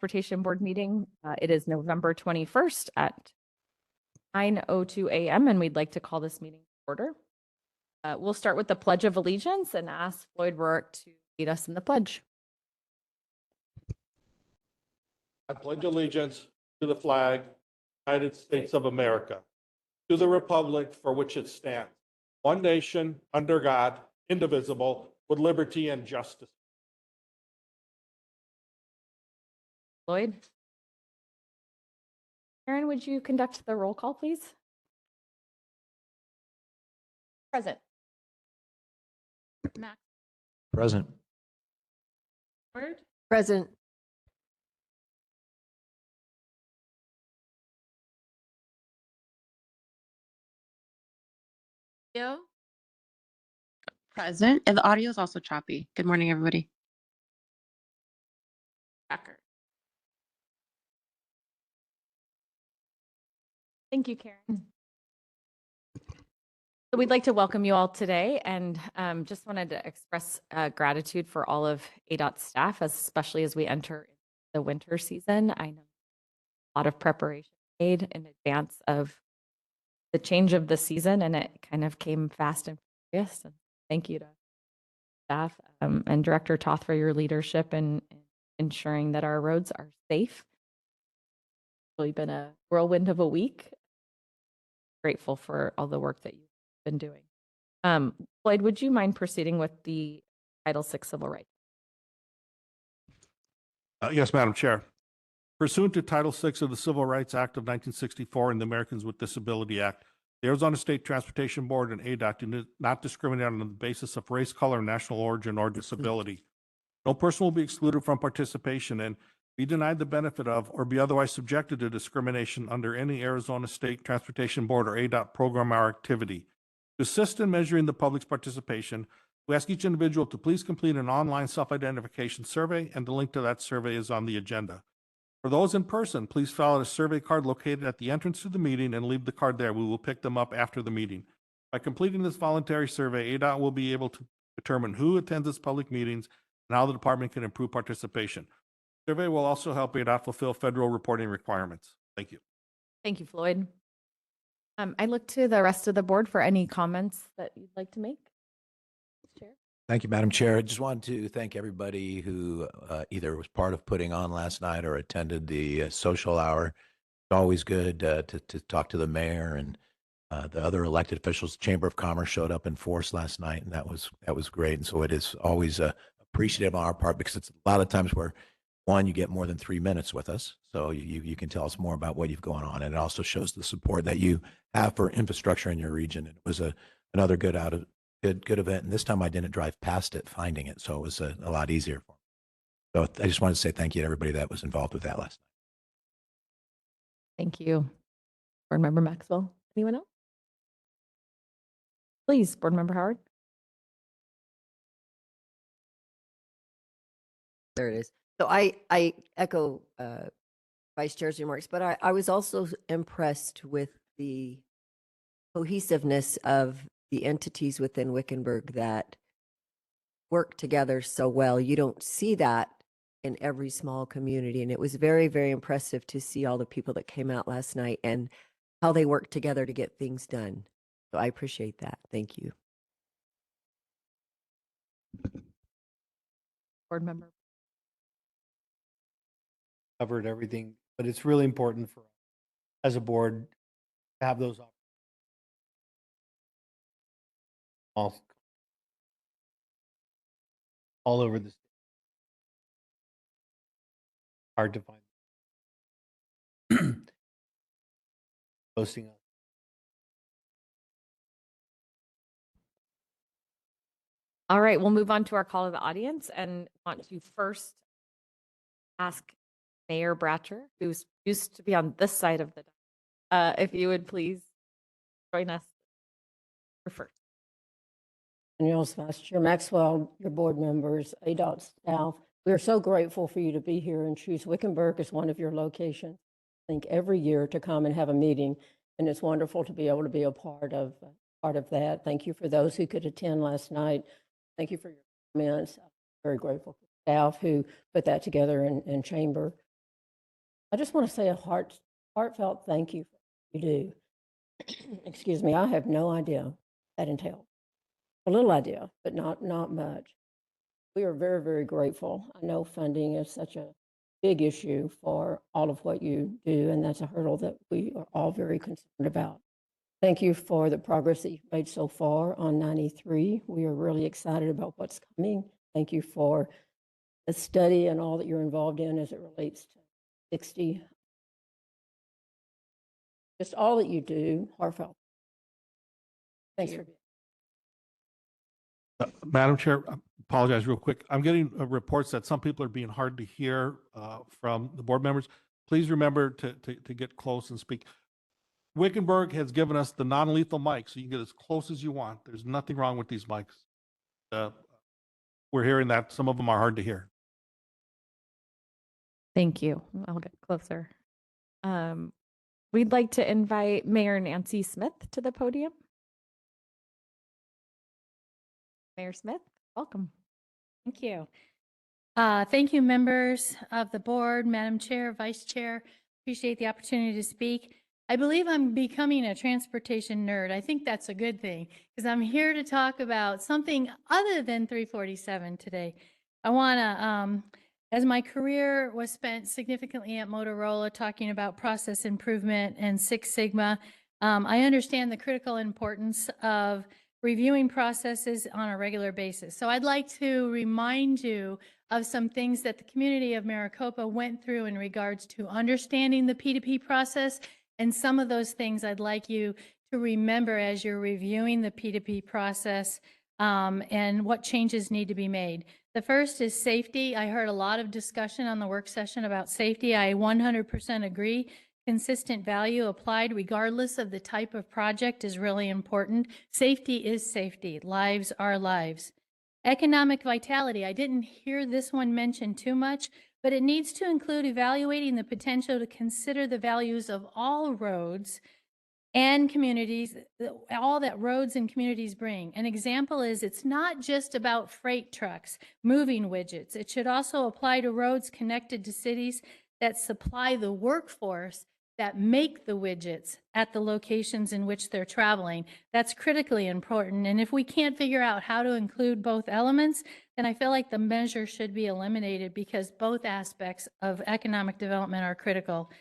Transportation Board meeting. It is November 21st at 9:02 a.m. and we'd like to call this meeting to order. We'll start with the Pledge of Allegiance and ask Floyd Rourke to lead us in the pledge. I pledge allegiance to the flag, United States of America, to the republic for which it stands, one nation, under God, indivisible, with liberty and justice. Floyd? Karen, would you conduct the roll call, please? Present. Max? Present. Word? Present. Yo? Present, and the audio is also choppy. Good morning, everybody. Becker. Thank you, Karen. So we'd like to welcome you all today and just wanted to express gratitude for all of ADOT staff, especially as we enter the winter season. I know a lot of preparation made in advance of the change of the season, and it kind of came fast and furious. And thank you to staff and Director Toth for your leadership in ensuring that our roads are safe. It's really been a whirlwind of a week. Grateful for all the work that you've been doing. Floyd, would you mind proceeding with the Title VI Civil Rights? Yes, Madam Chair. Pursuant to Title VI of the Civil Rights Act of 1964 and the Americans with Disability Act, the Arizona State Transportation Board and ADOT do not discriminate on the basis of race, color, national origin, or disability. No person will be excluded from participation and be denied the benefit of or be otherwise subjected to discrimination under any Arizona State Transportation Board or ADOT program or activity. To assist in measuring the public's participation, we ask each individual to please complete an online self-identification survey, and the link to that survey is on the agenda. For those in person, please fill out a survey card located at the entrance to the meeting and leave the card there. We will pick them up after the meeting. By completing this voluntary survey, ADOT will be able to determine who attends its public meetings and how the department can improve participation. The survey will also help ADOT fulfill federal reporting requirements. Thank you. Thank you, Floyd. I look to the rest of the board for any comments that you'd like to make. Chair. Thank you, Madam Chair. I just wanted to thank everybody who either was part of putting on last night or attended the social hour. It's always good to talk to the mayor and the other elected officials. Chamber of Commerce showed up in force last night, and that was great. And so it is always appreciative on our part, because it's a lot of times where, one, you get more than 3 minutes with us, so you can tell us more about what you've going on, and it also shows the support that you have for infrastructure in your region. And it was another good event, and this time I didn't drive past it finding it, so it was a lot easier for me. So I just wanted to say thank you to everybody that was involved with that last night. Thank you. Board Member Maxwell. Anyone else? Please, Board Member Howard. There it is. So I echo Vice Chair's remarks, but I was also impressed with the cohesiveness of the entities within Wickenburg that work together so well. You don't see that in every small community. And it was very, very impressive to see all the people that came out last night and how they work together to get things done. So I appreciate that. Thank you. Board Member. Covered everything, but it's really important for us as a board to have those all over the state. Hard to find. Posting us. All right, we'll move on to our call to the audience and want to first ask Mayor Bratcher, who's used to be on this side of the if you would please join us first. Daniels, Vice Chair Maxwell, your board members, ADOT staff, we are so grateful for you to be here and choose Wickenburg as one of your locations. I think every year to come and have a meeting, and it's wonderful to be able to be a part of that. Thank you for those who could attend last night. Thank you for your comments. I'm very grateful for staff who put that together in chamber. I just want to say a heartfelt thank you for what you do. Excuse me, I have no idea what that entails. A little idea, but not much. We are very, very grateful. I know funding is such a big issue for all of what you do, and that's a hurdle that we are all very concerned about. Thank you for the progress that you've made so far on 93. We are really excited about what's coming. Thank you for the study and all that you're involved in as it relates to 60. Just all that you do, heartfelt. Thanks for being. Madam Chair, I apologize real quick. I'm getting reports that some people are being hard to hear from the board members. Please remember to get close and speak. Wickenburg has given us the non-lethal mic, so you can get as close as you want. There's nothing wrong with these mics. We're hearing that some of them are hard to hear. Thank you. I'll get closer. We'd like to invite Mayor Nancy Smith to the podium. Mayor Smith, welcome. Thank you. Thank you, members of the board, Madam Chair, Vice Chair. Appreciate the opportunity to speak. I believe I'm becoming a transportation nerd. I think that's a good thing because I'm here to talk about something other than 347 today. I want to, as my career was spent significantly at Motorola talking about process improvement and Six Sigma, I understand the critical importance of reviewing processes on a regular basis. So I'd like to remind you of some things that the community of Maricopa went through in regards to understanding the P2P process, and some of those things I'd like you to remember as you're reviewing the P2P process and what changes need to be made. The first is safety. I heard a lot of discussion on the work session about safety. I 100% agree. Consistent value applied regardless of the type of project is really important. Safety is safety. Lives are lives. Economic vitality. I didn't hear this one mentioned too much, but it needs to include evaluating the potential to consider the values of all roads and communities, all that roads and communities bring. An example is it's not just about freight trucks moving widgets. It should also apply to roads connected to cities that supply the workforce that make the widgets at the locations in which they're traveling. That's critically important. And if we can't figure out how to include both elements, then I feel like the measure should be eliminated because both aspects of economic development are critical.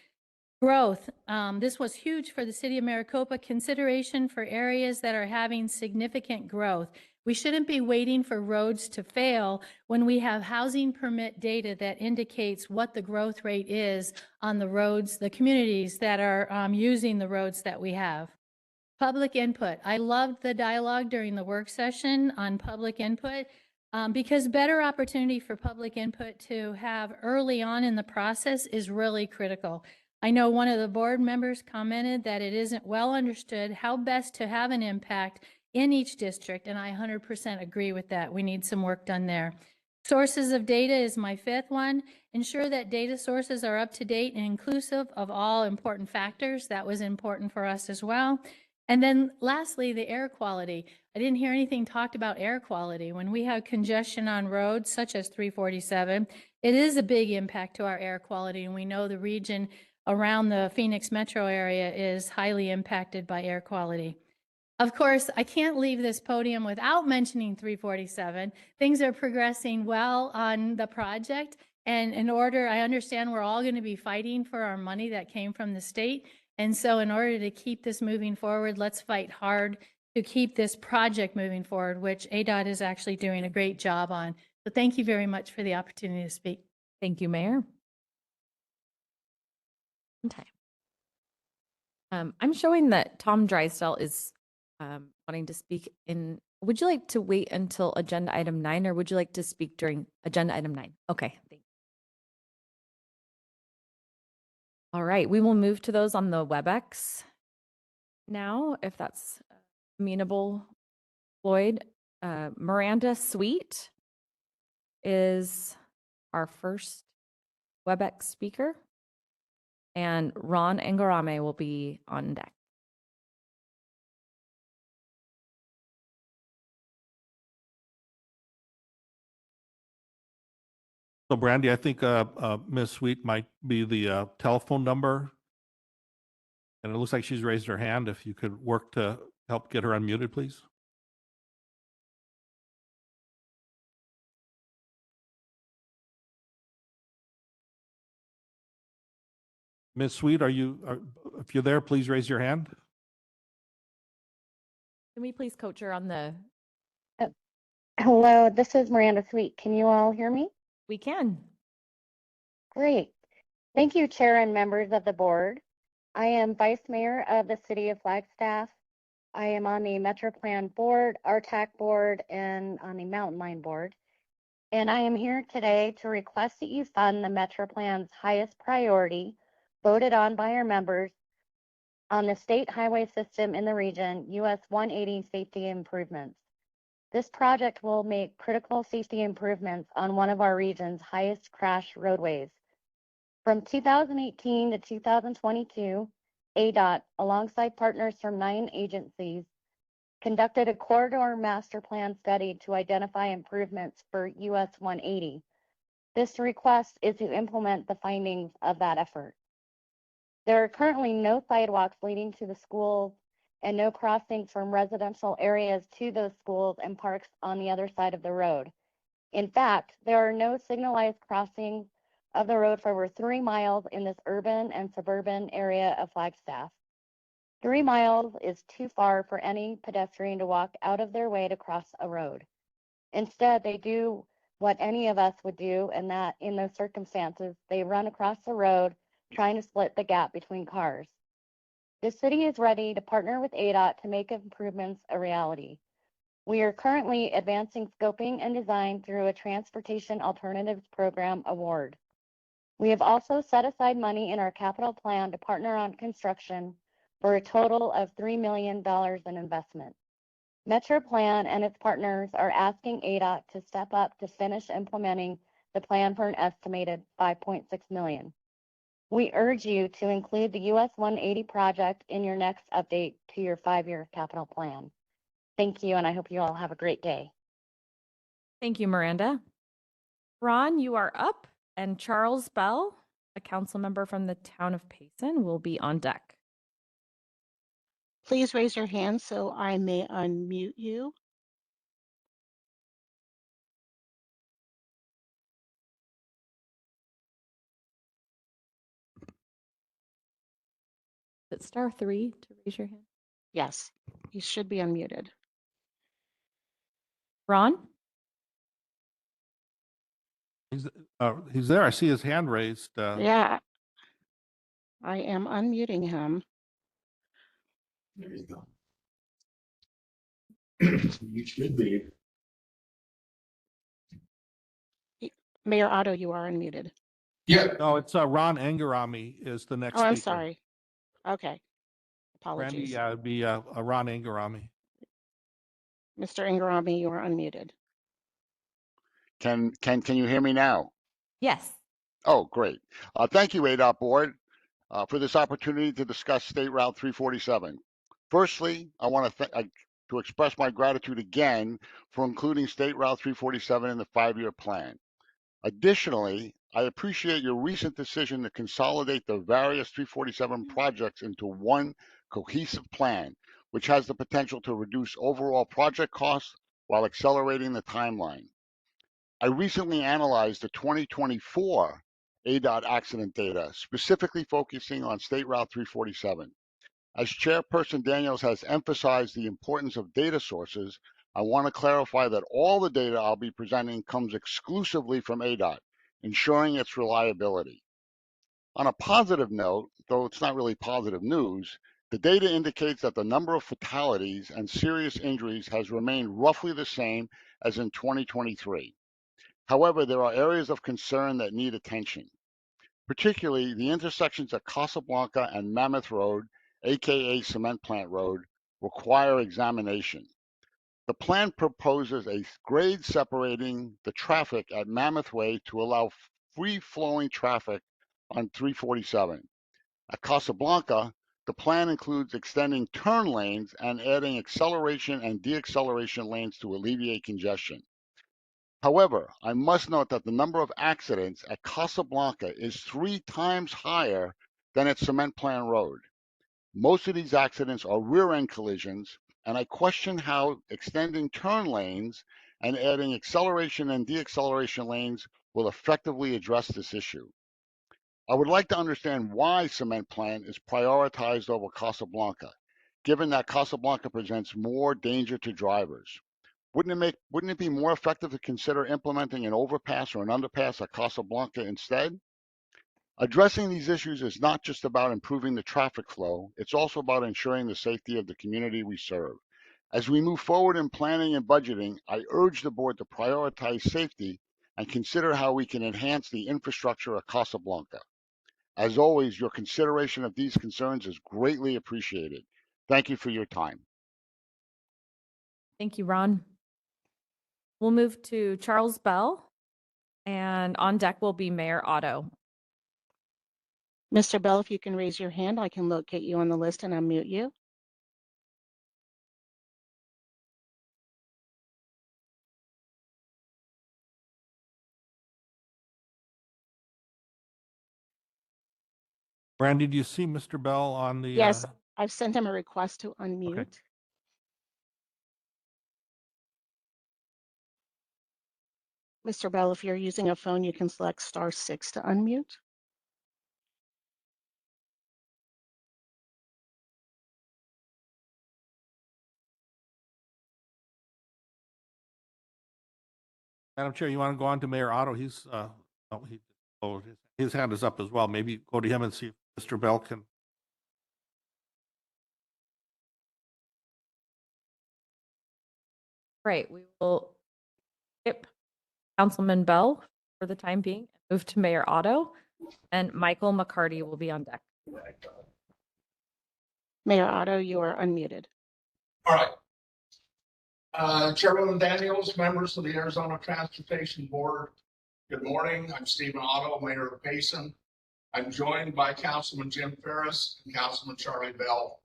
Growth. This was huge for the city of Maricopa. Consideration for areas that are having significant growth. We shouldn't be waiting for roads to fail when we have housing permit data that indicates what the growth rate is on the roads, the communities that are using the roads that we have. Public input. I loved the dialogue during the work session on public input because better opportunity for public input to have early on in the process is really critical. I know one of the board members commented that it isn't well understood how best to have an impact in each district, and I 100% agree with that. We need some work done there. Sources of data is my fifth one. Ensure that data sources are up to date and inclusive of all important factors. That was important for us as well. And then lastly, the air quality. I didn't hear anything talked about air quality. When we have congestion on roads such as 347, it is a big impact to our air quality, and we know the region around the Phoenix metro area is highly impacted by air quality. Of course, I can't leave this podium without mentioning 347. Things are progressing well on the project. And in order, I understand we're all going to be fighting for our money that came from the state. And so in order to keep this moving forward, let's fight hard to keep this project moving forward, which ADOT is actually doing a great job on. So thank you very much for the opportunity to speak. Thank you, Mayor. Okay. I'm showing that Tom Drysdale is wanting to speak in. Would you like to wait until agenda item 9 or would you like to speak during agenda item 9? Okay, thanks. All right, we will move to those on the WebEx now, if that's amenable. Floyd, Miranda Sweet is our first WebEx speaker, and Ron Angarame will be on deck. So Brandy, I think Ms. Sweet might be the telephone number. And it looks like she's raised her hand. If you could work to help get her unmuted, please. Ms. Sweet, if you're there, please raise your hand. Can we please coach her on the, Hello, this is Miranda Sweet. Can you all hear me? we can. Great. Thank you, Chair and members of the board. I am Vice Mayor of the City of Flagstaff. I am on the Metro Plan Board, RTAC Board, and on the Mountain Line Board. And I am here today to request that you fund the Metro Plan's highest priority, voted on by our members, on the state highway system in the region, US 180 safety improvements. This project will make critical safety improvements on one of our region's highest crash roadways. From 2018 to 2022, ADOT, alongside partners from 9 agencies, conducted a corridor master plan study to identify improvements for US 180. This request is to implement the findings of that effort. There are currently no sidewalks leading to the schools and no crossings from residential areas to those schools and parks on the other side of the road. In fact, there are no signalized crossings of the road for over 3 miles in this urban and suburban area of Flagstaff. 3 miles is too far for any pedestrian to walk out of their way to cross a road. Instead, they do what any of us would do, and that in those circumstances, they run across the road trying to split the gap between cars. The city is ready to partner with ADOT to make improvements a reality. We are currently advancing scoping and design through a Transportation Alternatives Program award. We have also set aside money in our capital plan to partner on construction for a total of $3 million in investment. Metro Plan and its partners are asking ADOT to step up to finish implementing the plan for an estimated $5.6 million. We urge you to include the US 180 project in your next update to your 5-year capital plan. Thank you, and I hope you all have a great day. Thank you, Miranda. Ron, you are up, and Charles Bell, a council member from the town of Payson, will be on deck. Please raise your hand so I may unmute you. Is it *3 to raise your hand? Yes, you should be unmuted. Ron? He's there. I see his hand raised. Yeah, I am unmuting him. There you go. You should be. Mayor Otto, you are unmuted. Yeah. No, it's Ron Angarami is the next Oh, I'm speaker. sorry. Okay. Randy, Apologies. it'd be Ron Angarami. Mr. Ingrami, you are unmuted. Can you hear me now? Yes. Oh, great. Thank you, ADOT Board, for this opportunity to discuss State Route 347. Firstly, I want to express my gratitude again for including State Route 347 in the 5-year plan. Additionally, I appreciate your recent decision to consolidate the various 347 projects into one cohesive plan, which has the potential to reduce overall project costs while accelerating the timeline. I recently analyzed the 2024 ADOT accident data, specifically focusing on State Route 347. As Chairperson Daniels has emphasized the importance of data sources, I want to clarify that all the data I'll be presenting comes exclusively from ADOT, ensuring its reliability. On a positive note, though it's not really positive news, the data indicates that the number of fatalities and serious injuries has remained roughly the same as in 2023. However, there are areas of concern that need attention, particularly the intersections at Casablanca and Mammoth Road, aka Cement Plant Road, require examination. The plan proposes a grade separating the traffic at Mammoth Way to allow free-flowing traffic on 347. At Casablanca, the plan includes extending turn lanes and adding acceleration and deacceleration lanes to alleviate congestion. However, I must note that the number of accidents at Casablanca is 3 times higher than at Cement Plan Road. Most of these accidents are rear-end collisions, and I question how extending turn lanes and adding acceleration and deceleration lanes will effectively address this issue. I would like to understand why Cement Plan is prioritized over Casablanca, given that Casablanca presents more danger to drivers. Wouldn't it be more effective to consider implementing an overpass or an underpass at Casablanca instead? Addressing these issues is not just about improving the traffic flow, it's also about ensuring the safety of the community we serve. As we move forward in planning and budgeting, I urge the board to prioritize safety and consider how we can enhance the infrastructure at Casablanca. As always, your consideration of these concerns is greatly appreciated. Thank you for your time. Thank you, Ron. We'll move to Charles Bell, and on deck will be Mayor Otto. Mr. Bell, if you can raise your hand, I can locate you on the list and unmute you. Brandy, do you see Mr. Bell on the? Yes, I've sent him a request to unmute. Okay. Mr. Bell, if you're using a phone, you can select *6 to unmute. Madam Chair, you want to go on to Mayor Otto? He's, his hand is up as well. Maybe go to him and see if Mr. Bell can. Great. We will skip Councilman Bell for the time being, move to Mayor Otto, and Michael McCarty will be on deck. Mayor Otto, you are unmuted. All right. Chairwoman Daniels, members of the Arizona Transportation Board, good morning. I'm Stephen Otto, Mayor of Payson. I'm joined by Councilman Jim Ferris and Councilman Charlie Bell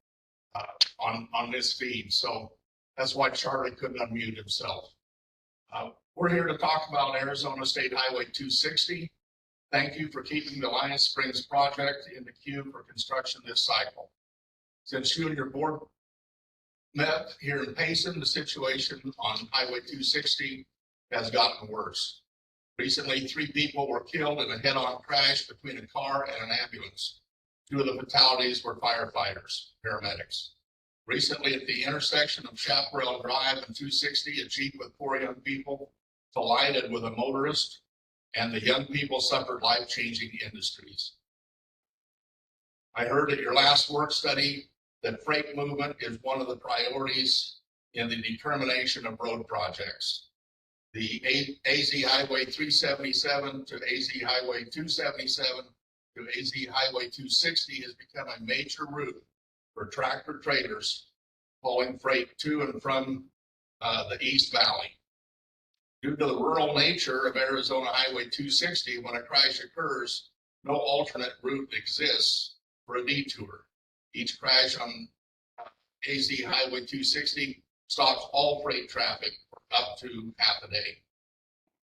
on this feed. So that's why Charlie couldn't unmute himself. We're here to talk about Arizona State Highway 260. Thank you for keeping the Lion Springs project in the queue for construction this cycle. Since you and your board met here in Payson, the situation on Highway 260 has gotten worse. Recently, 3 people were killed in a head-on crash between a car and an ambulance. 2 of the fatalities were firefighters, paramedics. Recently, at the intersection of Chaparral Drive and 260, a Jeep with 4 young people collided with a motorist, and the young people suffered life-changing injuries. I heard at your last work study that freight movement is one of the priorities in the determination of road projects. The AZ Highway 377 to AZ Highway 277 to AZ Highway 260 has become a major route for tractor trailers hauling freight to and from the East Valley. Due to the rural nature of Arizona Highway 260, when a crash occurs, no alternate route exists for a detour. Each crash on AZ Highway 260 stops all freight traffic for up to half a day.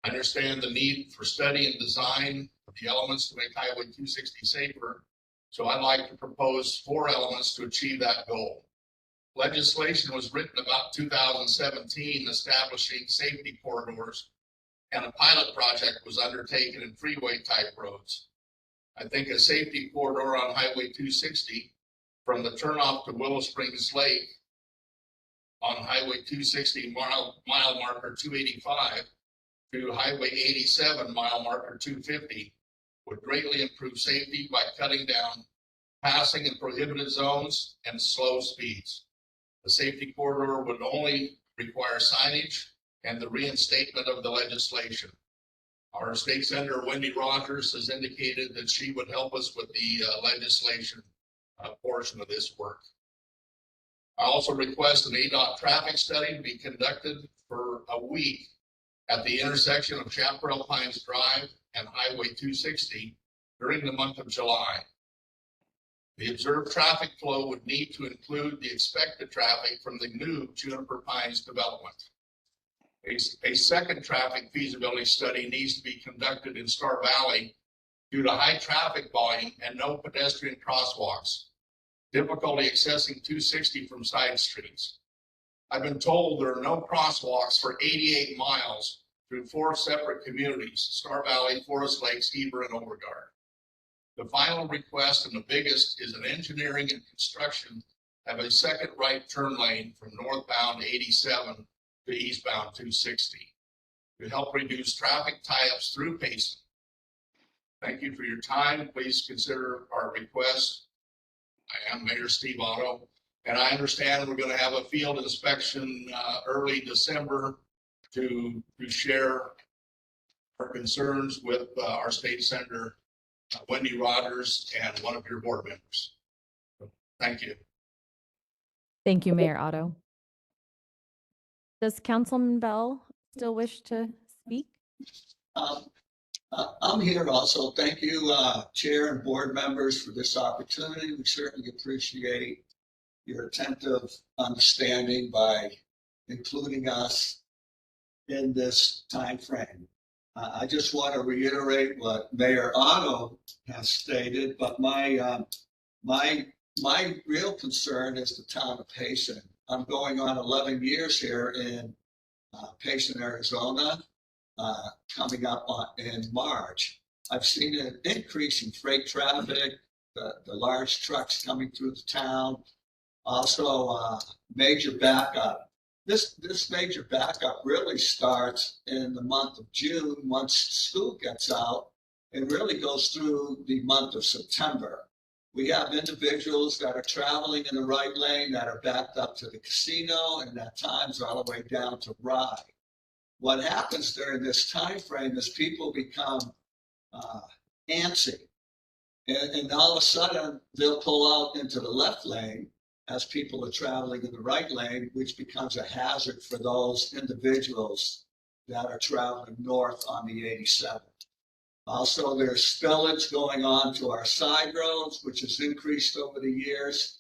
I understand the need for study and design of the elements to make Highway 260 safer, so I'd like to propose 4 elements to achieve that goal. Legislation was written about 2017 establishing safety corridors, and a pilot project was undertaken in freeway type roads. I think a safety corridor on Highway 260 from the turnoff to Willow Springs Lake on Highway 260 mile marker 285 to Highway 87 mile marker 250 would greatly improve safety by cutting down passing in prohibited zones and slow speeds. The safety corridor would only require signage and the reinstatement of the legislation. Our state senator, Wendy Rogers, has indicated that she would help us with the legislation portion of this work. I also request an ADOT traffic study to be conducted for a week at the intersection of Chaparral Pines Drive and Highway 260 during the month of July. The observed traffic flow would need to include the expected traffic from the new Juniper Pines development. A second traffic feasibility study needs to be conducted in Star Valley due to high traffic volume and no pedestrian crosswalks, difficulty accessing 260 from side streets. I've been told there are no crosswalks for 88 miles through 4 separate communities: Star Valley, Forest Lakes, Heber, and Overgard. The final request and the biggest is an engineering and construction of a second right turn lane from northbound 87 to eastbound 260 to help reduce traffic tie-ups through Payson. Thank you for your time. Please consider our request. I am Mayor Steve Otto, and I understand we're going to have a field inspection early December to share our concerns with our state senator, Wendy Rogers, and one of your board members. Thank you. Thank you, Mayor Otto. Does Councilman Bell still wish to speak? I'm here also. Thank you, Chair and board members, for this opportunity. We certainly appreciate your attentive understanding by including us in this time frame. I just want to reiterate what Mayor Otto has stated, but my real concern is the town of Payson. I'm going on 11 years here in Payson, Arizona, coming up in March. I've seen an increase in freight traffic, the large trucks coming through the town, also major backup. This major backup really starts in the month of June once school gets out and really goes through the month of September. We have individuals that are traveling in the right lane that are backed up to the casino and at times all the way down to Rye. What happens during this time frame is people become antsy, and all of a sudden they'll pull out into the left lane as people are traveling in the right lane, which becomes a hazard for those individuals that are traveling north on the 87. Also, there's spillage going on to our side roads, which has increased over the years,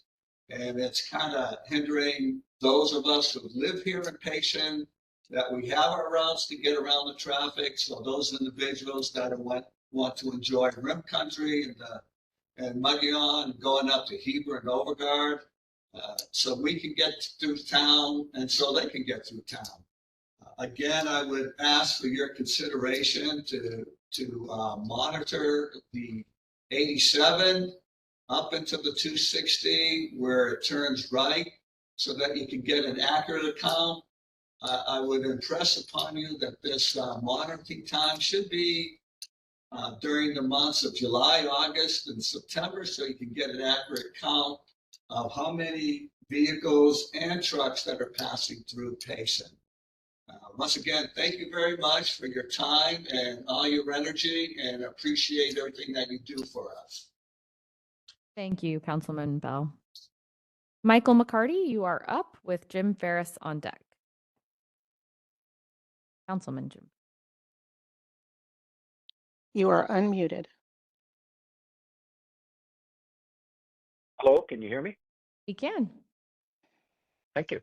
and it's kind of hindering those of us who live here in Payson, that we have our routes to get around the traffic. So those individuals that want to enjoy rim country and Mogollon and going up to Heber and Overgard, so we can get through town and so they can get through town. Again, I would ask for your consideration to monitor the 87 up into the 260 where it turns right so that you can get an accurate account. I would impress upon you that this monitoring time should be during the months of July, August, and September, so you can get an accurate count of how many vehicles and trucks that are passing through Payson. Once again, thank you very much for your time and all your energy, and appreciate everything that you do for us. Thank you, Councilman Bell. Michael McCarty, you are up with Jim Ferris on deck. Councilman Jim. You are unmuted. Hello, can you hear me? We can. Thank you.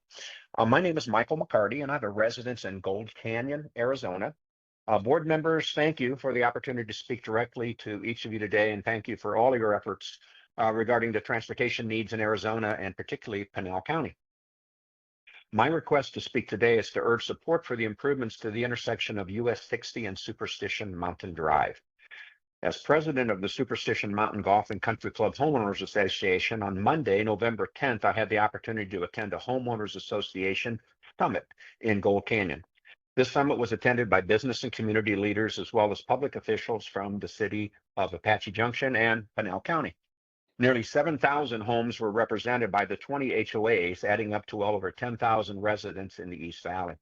My name is Michael McCarty, and I have a residence in Gold Canyon, Arizona. Board members, thank you for the opportunity to speak directly to each of you today, and thank you for all of your efforts regarding the transportation needs in Arizona and particularly Pinal County. My request to speak today is to urge support for the improvements to the intersection of US 60 and Superstition Mountain Drive. As president of the Superstition Mountain Golf and Country Club Homeowners Association, on Monday, November 10th, I had the opportunity to attend a Homeowners Association summit in Gold Canyon. This summit was attended by business and community leaders, as well as public officials from the city of Apache Junction and Pinal County. Nearly 7,000 homes were represented by the 20 HOAs, adding up to well over 10,000 residents in the East Valley.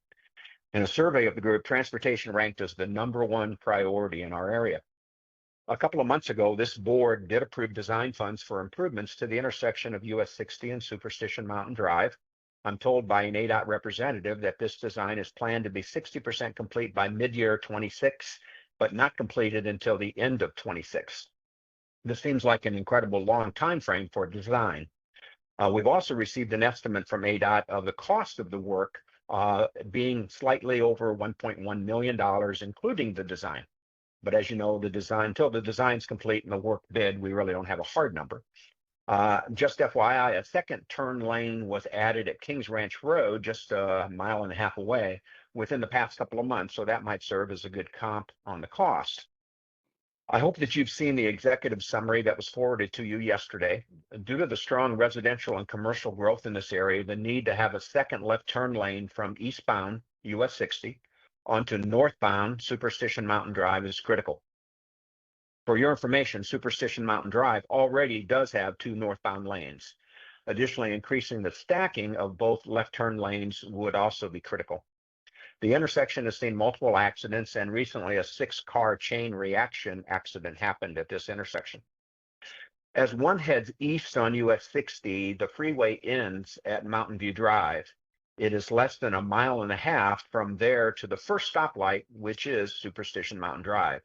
In a survey of the group, transportation ranked as the #1 priority in our area. A couple of months ago, this board did approve design funds for improvements to the intersection of US 60 and Superstition Mountain Drive. I'm told by an ADOT representative that this design is planned to be 60% complete by mid-year 26, but not completed until the end of 26. This seems like an incredible long time frame for design. We've also received an estimate from ADOT of the cost of the work being slightly over $1.1 million, including the design. But as you know, the design, until the design's complete and the work bid, we really don't have a hard number. Just FYI, a second turn lane was added at Kings Ranch Road, just a mile and a half away, within the past couple of months. So that might serve as a good comp on the cost. I hope that you've seen the executive summary that was forwarded to you yesterday. Due to the strong residential and commercial growth in this area, the need to have a second left turn lane from eastbound US 60 onto northbound Superstition Mountain Drive is critical. For your information, Superstition Mountain Drive already does have 2 northbound lanes. Additionally, increasing the stacking of both left turn lanes would also be critical. The intersection has seen multiple accidents, and recently a 6-car chain reaction accident happened at this intersection. As one heads east on US 60, the freeway ends at Mountain View Drive. It is less than a mile and a half from there to the first stoplight, which is Superstition Mountain Drive.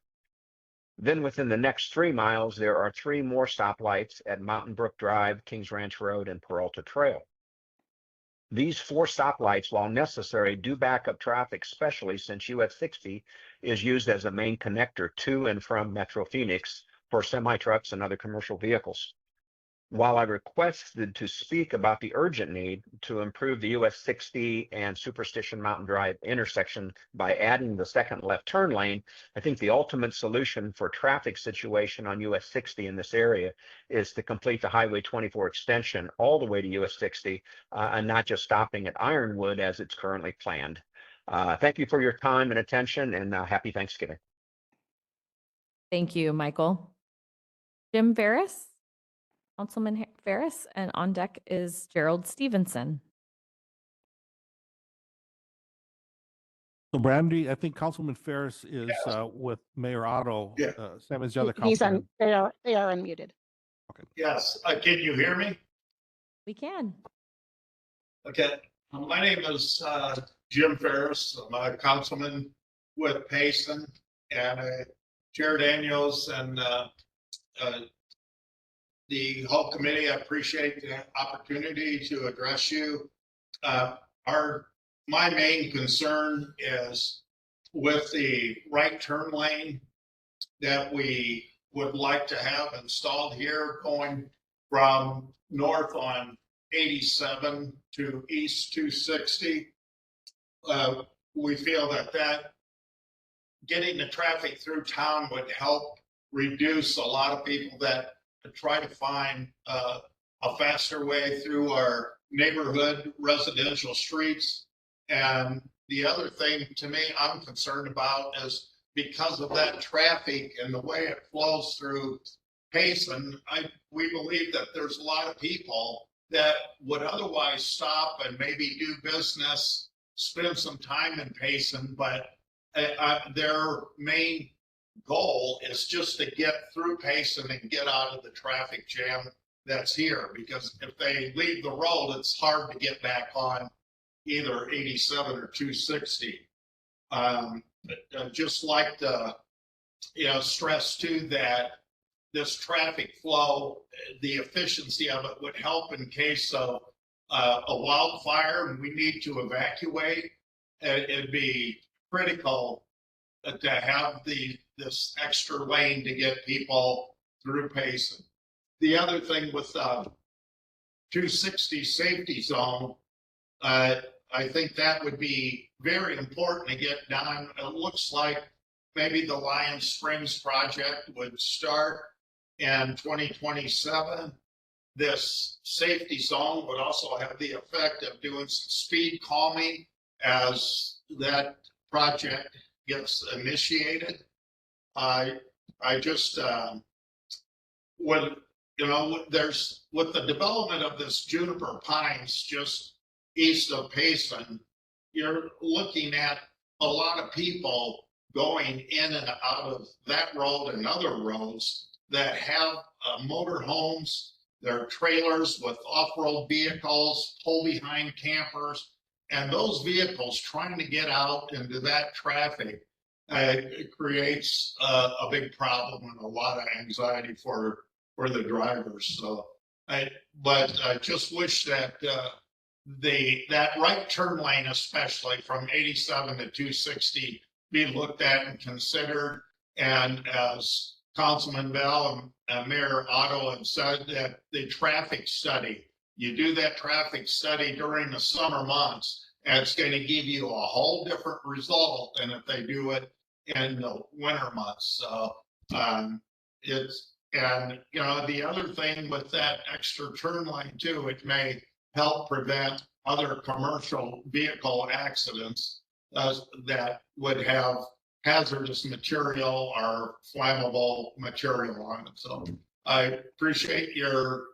Then within the next 3 miles, there are 3 more stoplights at Mountain Brook Drive, Kings Ranch Road, and Peralta Trail. These 4 stoplights, while necessary, do back up traffic, especially since US 60 is used as a main connector to and from Metro Phoenix for semi-trucks and other commercial vehicles. While I requested to speak about the urgent need to improve the US 60 and Superstition Mountain Drive intersection by adding the second left turn lane, I think the ultimate solution for traffic situation on US 60 in this area is to complete the Highway 24 extension all the way to US 60 and not just stopping at Ironwood as it's currently planned. Thank you for your time and attention, and happy Thanksgiving. Thank you, Michael. Jim Ferris, Councilman Ferris, and on deck is Gerald Stevenson. So Brandy, I think Councilman Ferris is with Mayor Otto, same as the other He's councilman. they are unmuted. Okay. Yes, can you hear me? We can. Okay, my name is Jim Ferris. I'm a councilman with Payson, and Chair Daniels and the whole committee. I appreciate the opportunity to address you. My main concern is with the right turn lane that we would like to have installed here, going from north on 87 to east 260. We feel that getting the traffic through town would help reduce a lot of people that try to find a faster way through our neighborhood residential streets. And the other thing to me I'm concerned about is because of that traffic and the way it flows through Payson, we believe that there's a lot of people that would otherwise stop and maybe do business, spend some time in Payson, but their main goal is just to get through Payson and get out of the traffic jam that's here. Because if they leave the road, it's hard to get back on either 87 or 260. Just like to stress too that this traffic flow, the efficiency of it would help in case of a wildfire and we need to evacuate. It'd be critical to have this extra lane to get people through Payson. The other thing with 260 safety zone, I think that would be very important to get done. It looks like maybe the Lion Springs project would start in 2027. This safety zone would also have the effect of doing some speed calming as that project gets initiated. I just would, there's with the development of this Juniper Pines just east of Payson, you're looking at a lot of people going in and out of that road and other roads that have motor homes, their trailers with off-road vehicles, pull-behind campers, and those vehicles trying to get out into that traffic it creates a big problem and a lot of anxiety for the drivers. So, but I just wish that that right turn lane, especially from 87 to 260, be looked at and considered. And as Councilman Bell and Mayor Otto have said, that the traffic study, you do that traffic study during the summer months, and it's going to give you a whole different result than if they do it in the winter months. So and you know, the other thing with that extra turn lane too, it may help prevent other commercial vehicle accidents that would have hazardous material or flammable material on it. So I appreciate your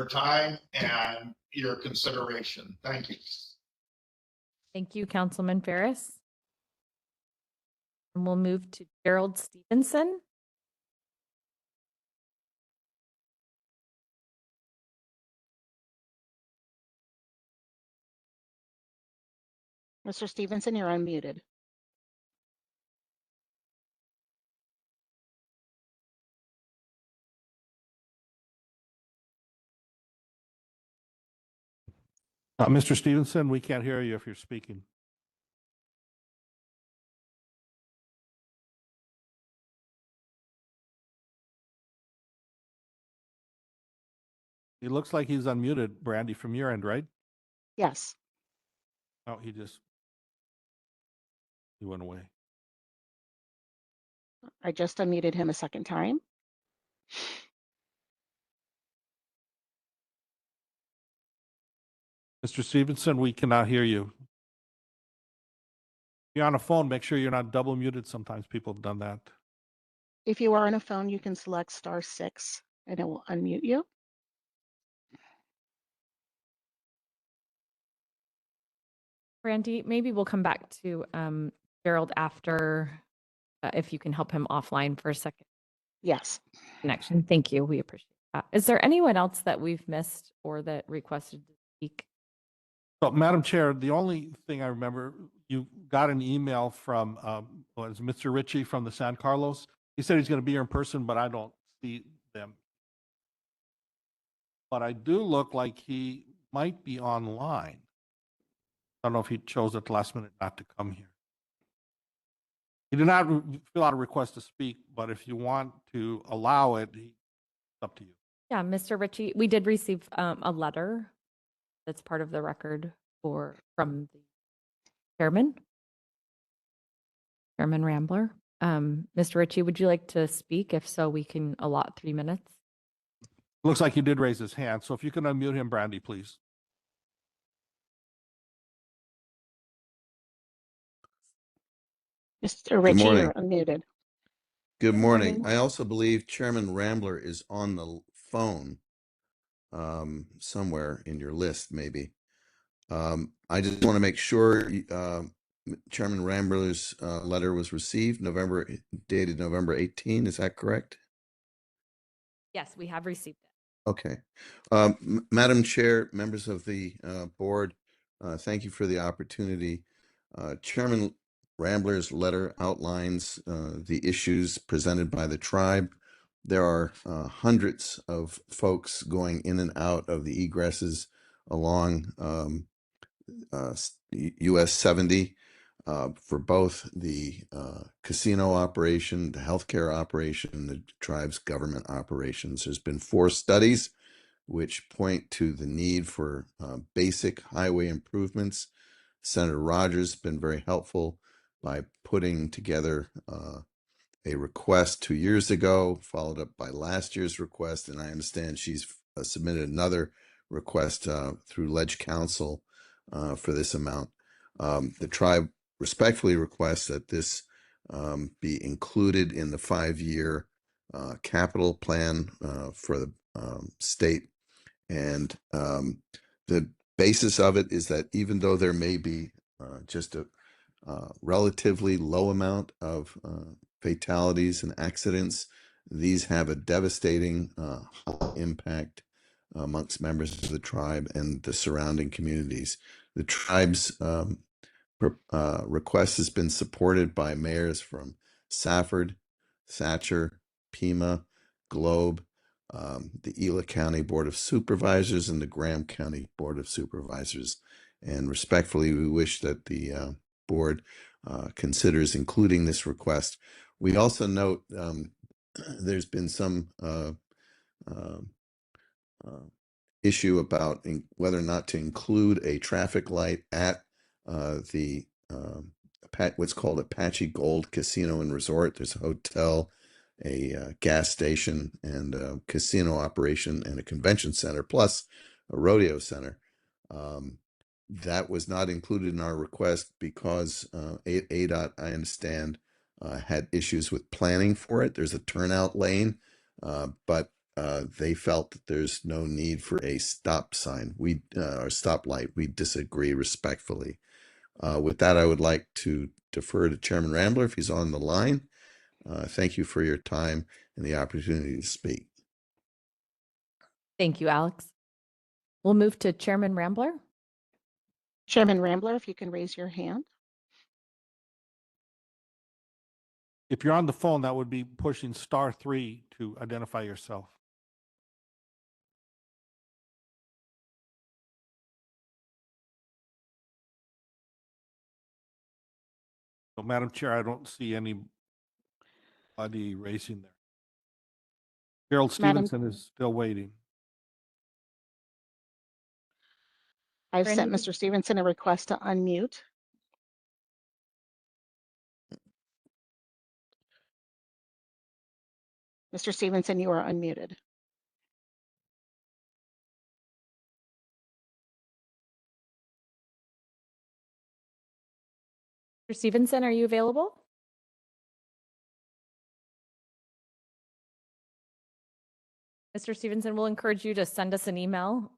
time and your consideration. Thank you. Thank you, Councilman Ferris. And we'll move to Gerald Stevenson. Mr. Stevenson, you're unmuted. Mr. Stevenson, we can't hear you if you're speaking. It looks like he's unmuted, Brandy, from your end, right? Yes. Oh, he went away. I just unmuted him a second time. Mr. Stevenson, we cannot hear you. If you're on a phone, make sure you're not double muted. Sometimes people have done that. If you are on a phone, you can select *6 and it will unmute you. Brandy, maybe we'll come back to Gerald after, if you can help him offline for a second. Yes. Connection. Thank you. We appreciate that. Is there anyone else that we've missed or that requested to speak? So, Madam Chair, the only thing I remember, you got an email from was Mr. Ritchie from the San Carlos. He said he's going to be here in person, but I don't see them. But I do look like he might be online. I don't know if he chose at the last minute not to come here. He did not fill out a request to speak, but if you want to allow it, it's up to you. Yeah, Mr. Ritchie, we did receive a letter that's part of the record from the chairman, Chairman Rambler. Mr. Ritchie, would you like to speak? If so, we can allot 3 minutes. Looks like he did raise his hand. So if you can unmute him, Brandy, please. Mr. Ritchie, you're unmuted. Good morning. I also believe Chairman Rambler is on the phone somewhere in your list, maybe. I just want to make sure Chairman Rambler's letter was received, dated November 18. Is that correct? Yes, we have received it. Okay. Madam Chair, members of the board, thank you for the opportunity. Chairman Rambler's letter outlines the issues presented by the tribe. There are hundreds of folks going in and out of the egresses along US 70 for both the casino operation, the healthcare operation, the tribe's government operations. There's been 4 studies which point to the need for basic highway improvements. Senator Rogers has been very helpful by putting together a request 2 years ago, followed up by last year's request, and I understand she's submitted another request through Ledge Council for this amount. The tribe respectfully requests that this be included in the 5-year capital plan for the state. And the basis of it is that even though there may be just a relatively low amount of fatalities and accidents, these have a devastating impact amongst members of the tribe and the surrounding communities. The tribe's request has been supported by mayors from Safford, Thatcher, Pima, Globe, the Ela County Board of Supervisors and the Graham County Board of Supervisors. And respectfully, we wish that the board considers including this request. We also note there's been some issue about whether or not to include a traffic light at the what's called Apache Gold Casino and Resort. There's a hotel, a gas station, and a casino operation, and a convention center, plus a rodeo center. That was not included in our request because ADOT, I understand, had issues with planning for it. There's a turnout lane, but they felt that there's no need for a stop sign. Or stoplight. We disagree respectfully. With that, I would like to defer to Chairman Rambler if he's on the line. Thank you for your time and the opportunity to speak. Thank you, Alex. We'll move to Chairman Rambler. Chairman Rambler, if you can raise your hand. If you're on the phone, that would be pushing *3 to identify yourself. So, Madam Chair, I don't see anybody raising there. Gerald Madam- Stevenson is still waiting. I've sent Brandon? Mr. Stevenson a request to unmute. Mr. Stevenson, you are unmuted. Mr. Stevenson, are you available? Mr. Stevenson, we'll encourage you to send us an email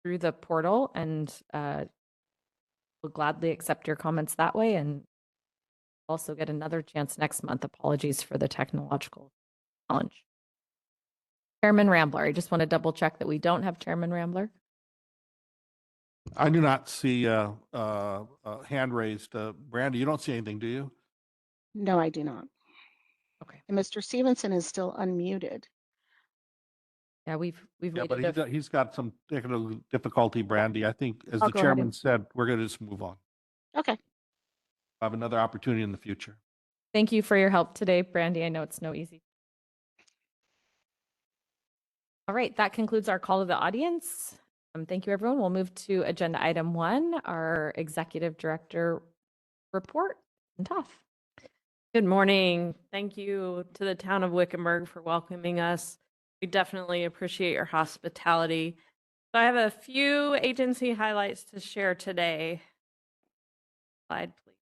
through the portal, and we'll gladly accept your comments that way, and also get another chance next month. Apologies for the technological challenge. Chairman Rambler, I just want to double check that we don't have Chairman Rambler. I do not see a hand raised. Brandy, you don't see anything, do you? No, I do not. Okay. And Mr. Stevenson is still unmuted. Yeah, we've Yeah, but waited. he's got some technical difficulty, Brandy. I think, as I'll the go ahead chairman and- said, we're going to just move on. Okay. We'll have another opportunity in the future. Thank you for your help today, Brandy. I know it's no easy. All right, that concludes our call to the audience. Thank you, everyone. We'll move to agenda item 1, our executive director report. And Tough. Good morning. Thank you to the town of Wickenburg for welcoming us. We definitely appreciate your hospitality. So I have a few agency highlights to share today. Slide, please.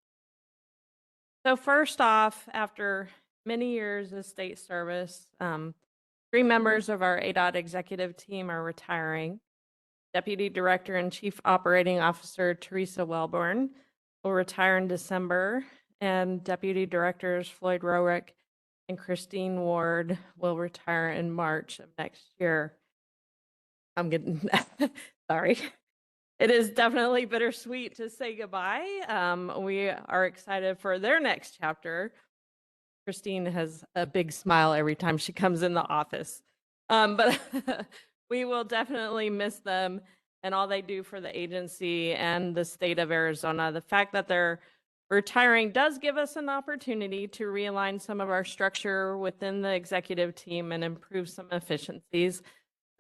So first off, after many years of state service, 3 members of our ADOT executive team are retiring. Deputy Director and Chief Operating Officer Teresa Wellborn will retire in December, and Deputy Directors Floyd Rorick and Christine Ward will retire in March of next year. I'm getting sorry. It is definitely bittersweet to say goodbye. We are excited for their next chapter. Christine has a big smile every time she comes in the office. But we will definitely miss them and all they do for the agency and the state of Arizona. The fact that they're retiring does give us an opportunity to realign some of our structure within the executive team and improve some efficiencies.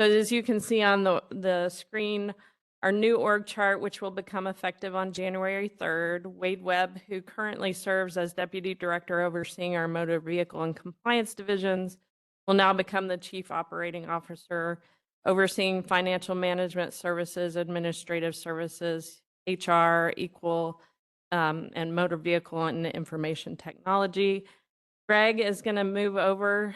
So as you can see on the screen, our new org chart, which will become effective on January 3rd, Wade Webb, who currently serves as Deputy Director overseeing our motor vehicle and compliance divisions, will now become the Chief Operating Officer overseeing financial management services, administrative services, HR, equal, and motor vehicle and information technology. Greg is going to move over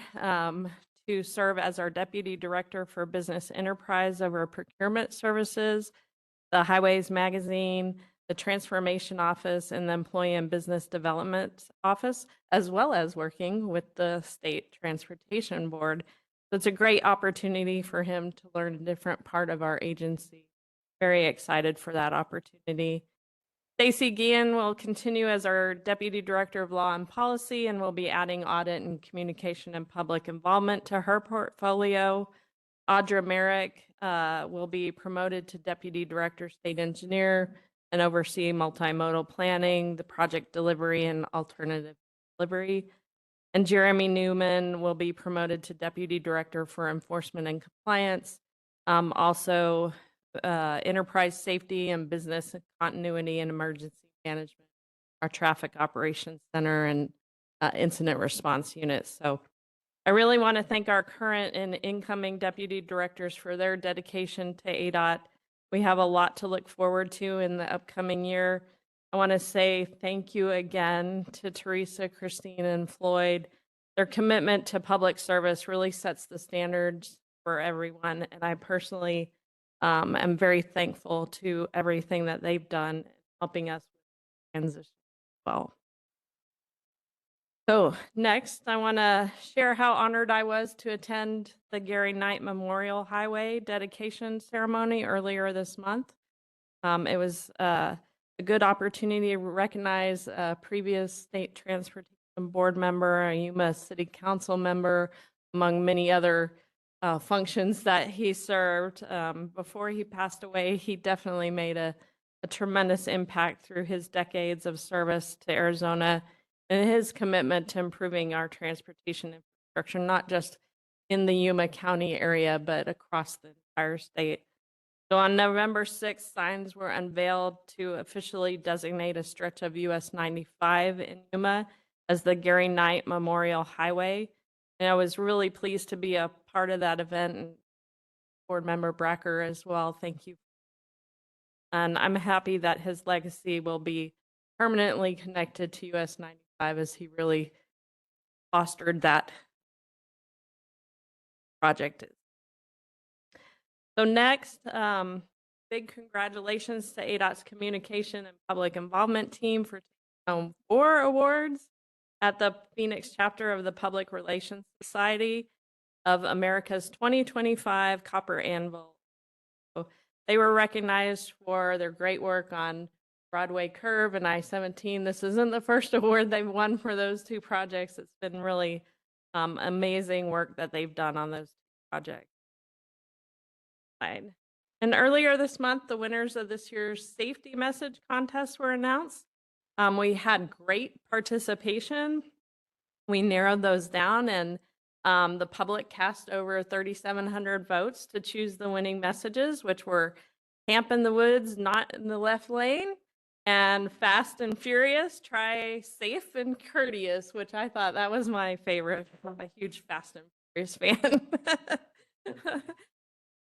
to serve as our Deputy Director for Business Enterprise over procurement services, the Highways Magazine, the Transformation Office, and the Employee and Business Development Office, as well as working with the State Transportation Board. So it's a great opportunity for him to learn a different part of our agency. Very excited for that opportunity. Stacy Guillen will continue as our Deputy Director of Law and Policy and will be adding audit and communication and public involvement to her portfolio. Audra Merrick will be promoted to Deputy Director, State Engineer, and oversee multimodal planning, the project delivery, and alternative delivery. And Jeremy Newman will be promoted to Deputy Director for Enforcement and Compliance. Also, enterprise safety and business continuity and emergency management, our traffic operations center, and incident response units. So I really want to thank our current and incoming deputy directors for their dedication to ADOT. We have a lot to look forward to in the upcoming year. I want to say thank you again to Teresa, Christine, and Floyd. Their commitment to public service really sets the standards for everyone, and I personally am very thankful to everything that they've done helping us with transition as well. So next, I want to share how honored I was to attend the Gary Knight Memorial Highway dedication ceremony earlier this month. It was a good opportunity to recognize a previous state transportation board member, a Yuma City Council member, among many other functions that he served. Before he passed away, he definitely made a tremendous impact through his decades of service to Arizona and his commitment to improving our transportation infrastructure, not just in the Yuma County area, but across the entire state. So on November 6th, signs were unveiled to officially designate a stretch of US 95 in Yuma as the Gary Knight Memorial Highway. And I was really pleased to be a part of that event, and board member Bracker as well. Thank you. And I'm happy that his legacy will be permanently connected to US 95 as he really fostered that project. So next, big congratulations to ADOT's communication and public involvement team for taking home 4 awards at the Phoenix chapter of the Public Relations Society of America's 2025 Copper Anvil. So they were recognized for their great work on Broadway Curve and I-17. This isn't the first award they've won for those 2 projects. It's been really amazing work that they've done on those 2 projects. And earlier this month, the winners of this year's safety message contest were announced. We had great participation. We narrowed those down, and the public cast over 3,700 votes to choose the winning messages, which were camp in the woods, not in the left lane, and fast and furious, try safe and courteous, which I thought that was my favorite. I'm a huge Fast and Furious fan.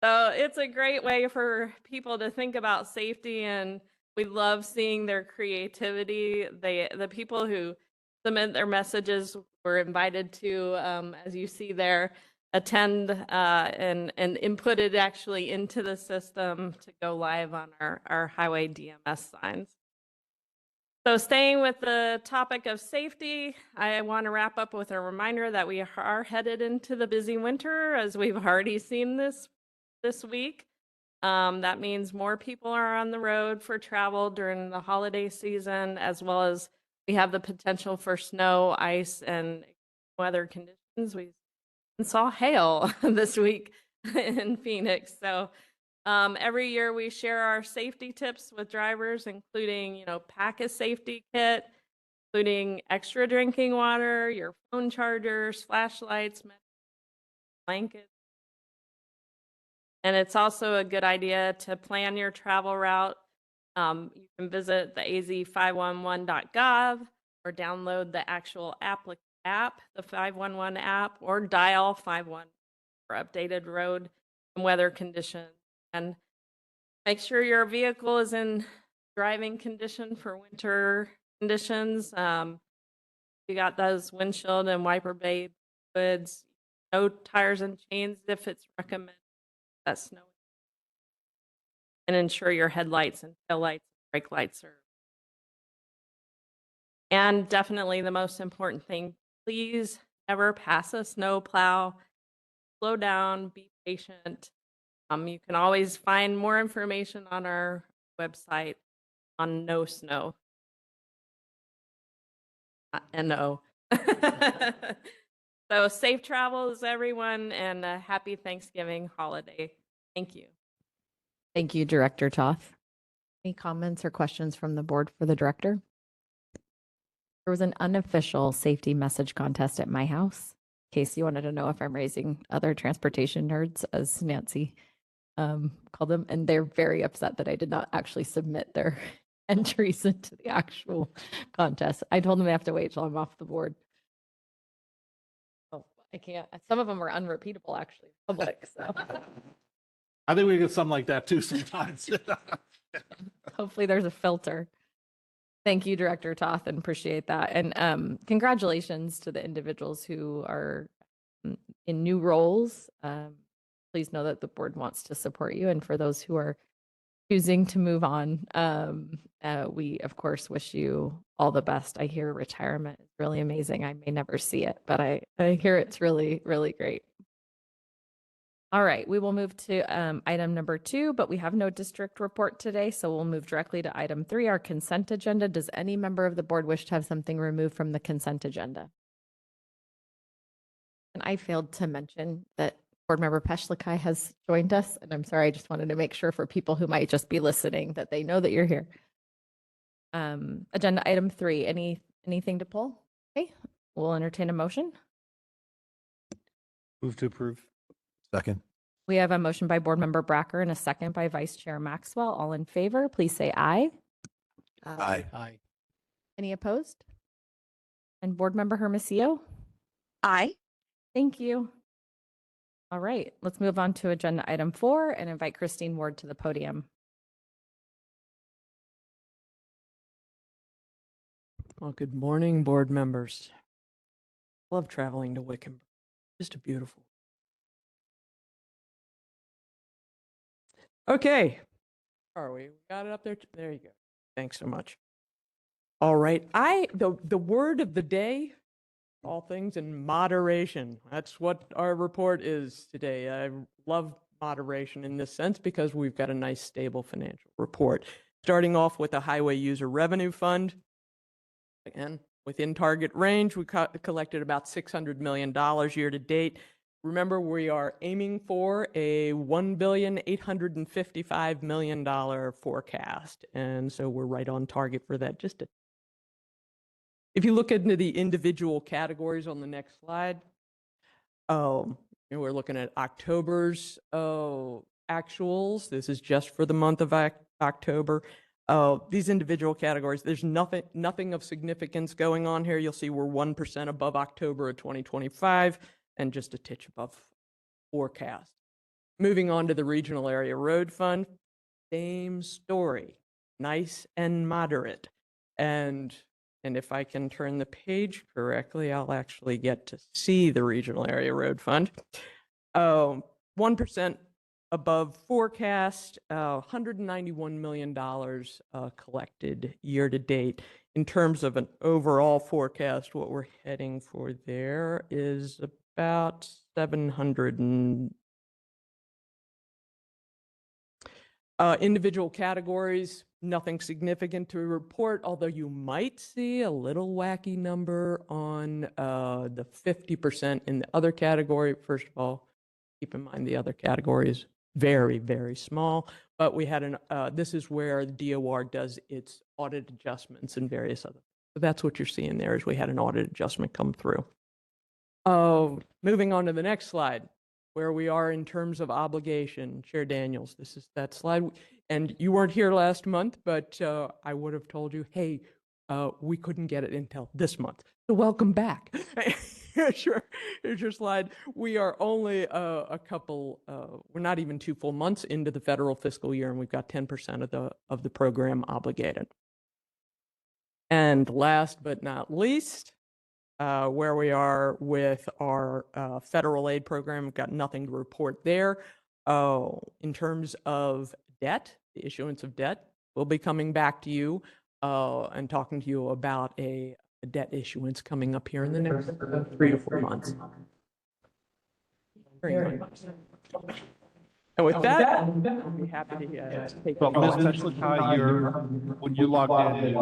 So it's a great way for people to think about safety, and we love seeing their creativity. The people who submit their messages were invited to, as you see there, attend and input it actually into the system to go live on our highway DMS signs. So staying with the topic of safety, I want to wrap up with a reminder that we are headed into the busy winter, as we've already seen this week. That means more people are on the road for travel during the holiday season, as well as we have the potential for snow, ice, and weather conditions. We saw hail this week in Phoenix. So every year we share our safety tips with drivers, including, pack a safety kit, including extra drinking water, your phone chargers, flashlights, blankets. And it's also a good idea to plan your travel route. You can visit the az511.gov or download the actual app, the 511 app, or dial 511 for updated road and weather conditions. And make sure your vehicle is in driving condition for winter conditions. You got those windshield and wiper bay hoods, no tires and chains if it's recommended. That snow, and ensure your headlights and tail lights and brake lights are. And definitely the most important thing, please never pass a snow plow. Slow down, be patient. You can always find more information on our website. on no snow. No. So safe travels, everyone, and a happy Thanksgiving holiday. Thank you. Thank you, Director Toth. Any comments or questions from the board for the director? There was an unofficial safety message contest at my house. In case you wanted to know if I'm raising other transportation nerds, as Nancy called them, and they're very upset that I did not actually submit their entries into the actual contest. I told them they have to wait till I'm off the board. Oh, I can't. Some of them are unrepeatable, actually, public. So I think we get something like that too sometimes. hopefully there's a filter. Thank you, Director Toth, and appreciate that. And congratulations to the individuals who are in new roles. Please know that the board wants to support you. And for those who are choosing to move on, we, of course, wish you all the best. I hear retirement is really amazing. I may never see it, but I hear it's really, really great. All right, we will move to item number 2, but we have no district report today, so we'll move directly to item 3, our consent agenda. Does any member of the board wish to have something removed from the consent agenda? And I failed to mention that Board Member Peshlikai has joined us, and I'm sorry, I just wanted to make sure for people who might just be listening that they know that you're here. Agenda item 3, anything to pull? Okay, we'll entertain a motion. Move to approve. Second. We have a motion by Board Member Bracker and a second by Vice Chair Maxwell. All in favor, please say aye. Aye. Aye. Any opposed? And Board Member Hermosillo? Aye. Thank you. All right, let's move on to agenda item 4 and invite Christine Ward to the podium. Well, good morning, board members. Love traveling to Wickenburg. Just a beautiful. Okay. Are we? Got it up there? There you go. Thanks so much. All right. The word of the day, all things in moderation. That's what our report is today. I love moderation in this sense because we've got a nice stable financial report. Starting off with the Highway User Revenue Fund. Again, within target range, we collected about $600 million year to date. Remember, we are aiming for a $1,855 million forecast. And so we're right on target for that. If you look into the individual categories on the next slide, we're looking at October's actuals. This is just for the month of October. These individual categories, there's nothing of significance going on here. You'll see we're 1% above October of 2025 and just a titch above forecast. Moving on to the Regional Area Road Fund, same story, nice and moderate. And if I can turn the page correctly, I'll actually get to see the Regional Area Road Fund. 1% above forecast, $191 million collected year to date. In terms of an overall forecast, what we're heading for there is about 700 and individual categories, nothing significant to report, although you might see a little wacky number on the 50% in the other category. First of all, keep in mind the other category is very, very small, but we had this is where the DOR does its audit adjustments and various other. So that's what you're seeing there is we had an audit adjustment come through. Moving on to the next slide, where we are in terms of obligation. Chair Daniels, this is that slide. And you weren't here last month, but I would have told you, hey, we couldn't get it until this month. So welcome back. Here's your slide. We are only we're not even 2 full months into the federal fiscal year, and we've got 10% of the program obligated. And last but not least, where we are with our federal aid program, we've got nothing to report there. In terms of debt, the issuance of debt, we'll be coming back to you and talking to you about a debt issuance coming up here in the next 3 to 4 months. Very much. And with that, I'll be happy to take. Well, Ms. Lakai, when you logged in,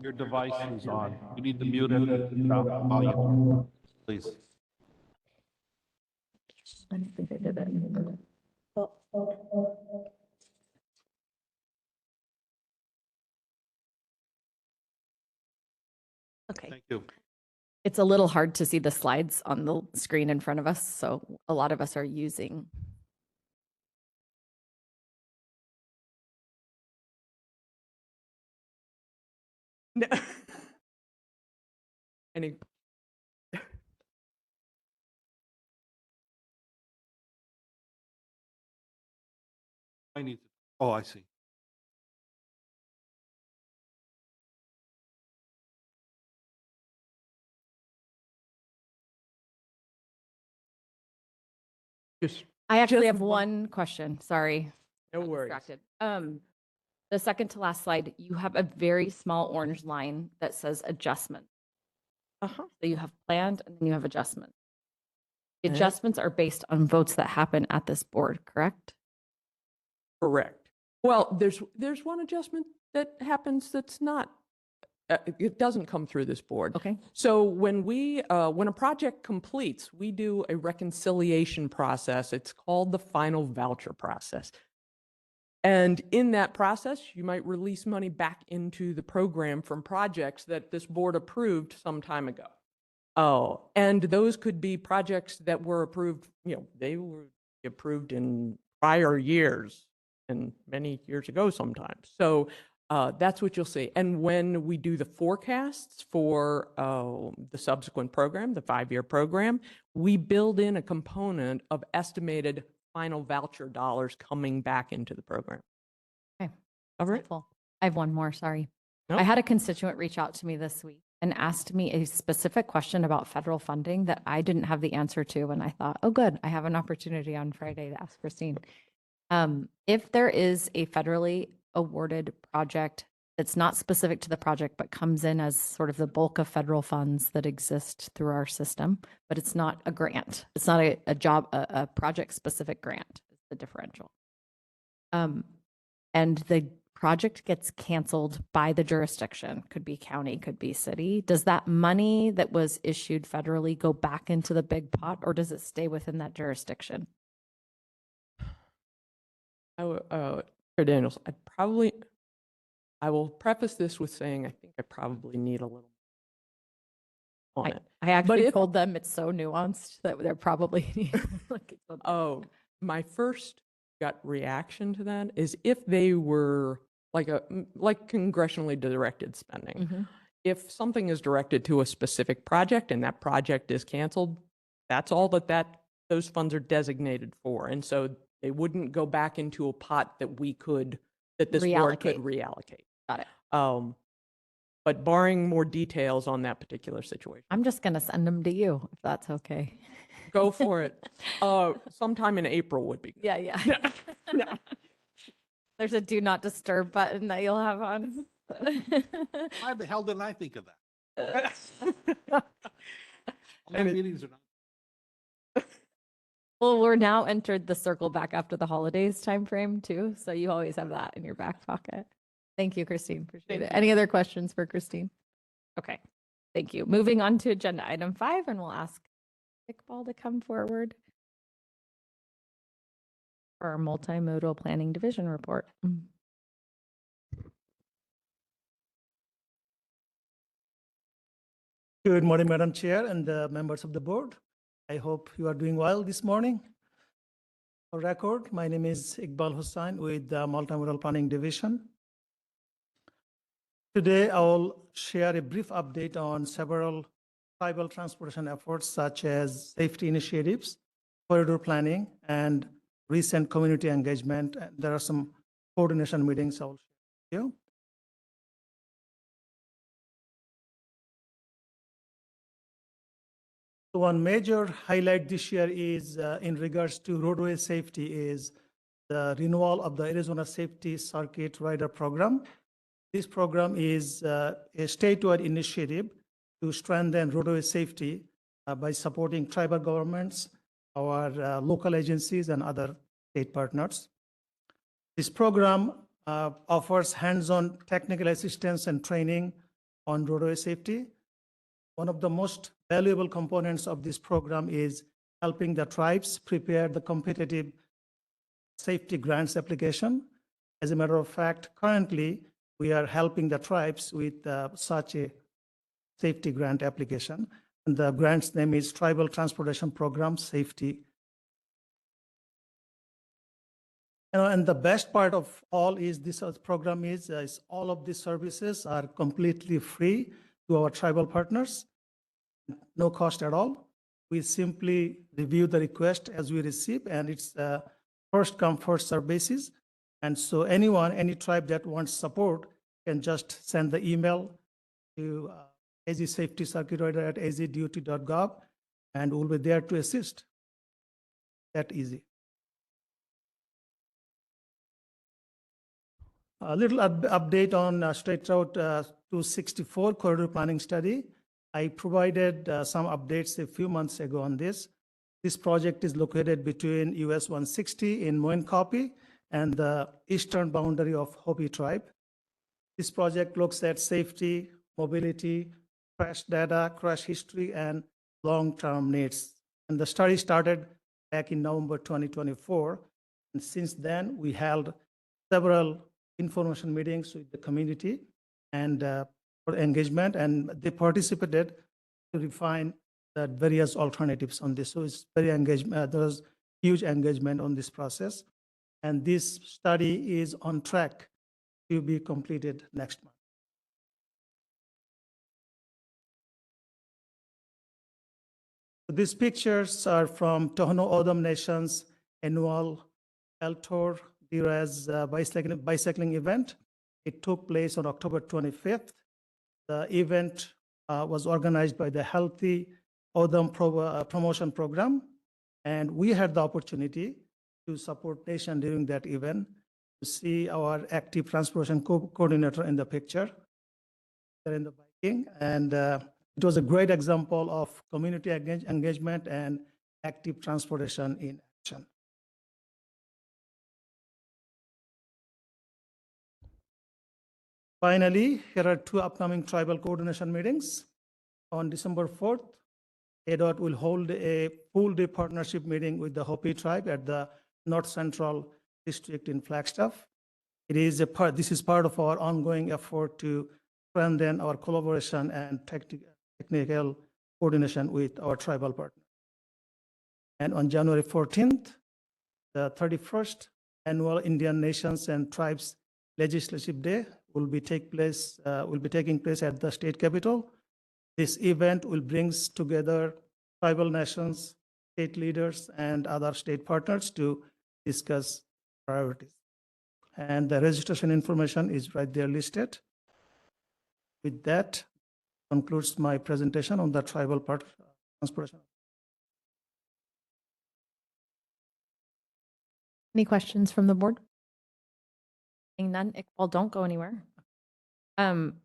your device is on. You need to mute it and drop the volume, please. I don't think I did it. Okay. Thank you. It's a little hard to see the slides on the screen in front of us, so a lot of us are using. No. Any? I need to, oh, I see. I actually Just have one question. Sorry. No got worries. distracted. The second to last slide, you have a very small orange line that says adjustment. Uh-huh. So you have planned and then you have adjustment. The Uh-huh. adjustments are based on votes that happen at this board, correct? Correct. Well, there's one adjustment that happens that's not, it doesn't come through this board. Okay. So when when a project completes, we do a reconciliation process. It's called the final voucher process. And in that process, you might release money back into the program from projects that this board approved some time ago. Oh, and those could be projects that were approved, they were approved in prior years and many years ago sometimes. So that's what you'll see. And when we do the forecasts for the subsequent program, the 5-year program, we build in a component of estimated final voucher dollars coming back into the program. Okay. Cover it? Helpful. I have one more, sorry. Nope. I had a constituent reach out to me this week and asked me a specific question about federal funding that I didn't have the answer to. And I thought, oh, good, I have an opportunity on Friday to ask Christine. If there is a federally awarded project that's not specific to the project, but comes in as sort of the bulk of federal funds that exist through our system, but it's not a grant. It's not a project-specific grant, is the differential. And the project gets canceled by the jurisdiction, could be county, could be city. Does that money that was issued federally go back into the big pot, or does it stay within that jurisdiction? Chair Daniels, I will preface this with saying I think I probably need a little on it. I actually But if- told them it's so nuanced that they're probably like, Oh, my first gut reaction to that is if they were like congressionally directed spending. Mhm. If something is directed to a specific project and that project is canceled, that's all those funds are designated for. And so they wouldn't go back into a pot that this board could reallocate. Got it. But barring more details on that particular situation. I'm just going to send them to you if that's okay. Go for it. Sometime in April would be good. Yeah. No. There's a do not disturb button that you'll have on. Why the hell didn't I think of that? My meetings are not. Well, we're now entered the circle back after the holidays timeframe too. So you always have that in your back pocket. Thank you, Christine. Appreciate it. Any other questions for Christine? Okay. Thank you. Moving on to agenda item 5, and we'll ask Iqbal to come forward for our multimodal planning division report. Good morning, Madam Chair and members of the board. I hope you are doing well this morning. For record, my name is Iqbal Hussain with the Multimodal Planning Division. Today, I will share a brief update on several tribal transportation efforts such as safety initiatives, corridor planning, and recent community engagement. And there are some coordination meetings I will share with you. One major highlight this year is in regards to roadway safety is the renewal of the Arizona Safety Circuit Rider Program. This program is a statewide initiative to strengthen roadway safety by supporting tribal governments, our local agencies, and other state partners. This program offers hands-on technical assistance and training on roadway safety. One of the most valuable components of this program is helping the tribes prepare the competitive safety grants application. As a matter of fact, currently, we are helping the tribes with such a safety grant application. And the grant's name is Tribal Transportation Program Safety. And the best part of all is this program is all of these services are completely free to our tribal partners, no cost at all. We simply review the request as we receive, and it's first come, first served basis. And so anyone, any tribe that wants support can just send the email to AZ Safety Circuit Rider at azdot.gov, and we'll be there to assist. That easy. A little update on State Route 264 corridor planning study. I provided some updates a few months ago on this. This project is located between US 160 in Moenkopi and the eastern boundary of Hopi tribe. This project looks at safety, mobility, crash data, crash history, and long-term needs. And the study started back in November 2024. And since then, we held several information meetings with the community and for engagement, and they participated to refine the various alternatives on this. So it's very engagement. There was huge engagement on this process, and this study is on track to be completed next month. These pictures are from Tohono O'odham Nation's annual El-Tor Diraz bicycling event. It took place on October 25th. The event was organized by the Healthy O'odham Promotion Program, and we had the opportunity to support Nation during that event. To see our active transportation coordinator in the picture, there in the biking, and it was a great example of community engagement and active transportation in action. Finally, here are two upcoming tribal coordination meetings. On December 4th, ADOT will hold a full-day partnership meeting with the Hopi tribe at the North Central District in Flagstaff. This is part of our ongoing effort to strengthen our collaboration and technical coordination with our tribal partners. And on January 14th, the 31st annual Indian Nations and Tribes Legislative Day will be taking place at the state capitol. This event will bring together tribal nations, state leaders, and other state partners to discuss priorities. And the registration information is right there listed. With that, concludes my presentation on the tribal part transportation. Any questions from the board? Seeing none, Iqbal, don't go anywhere.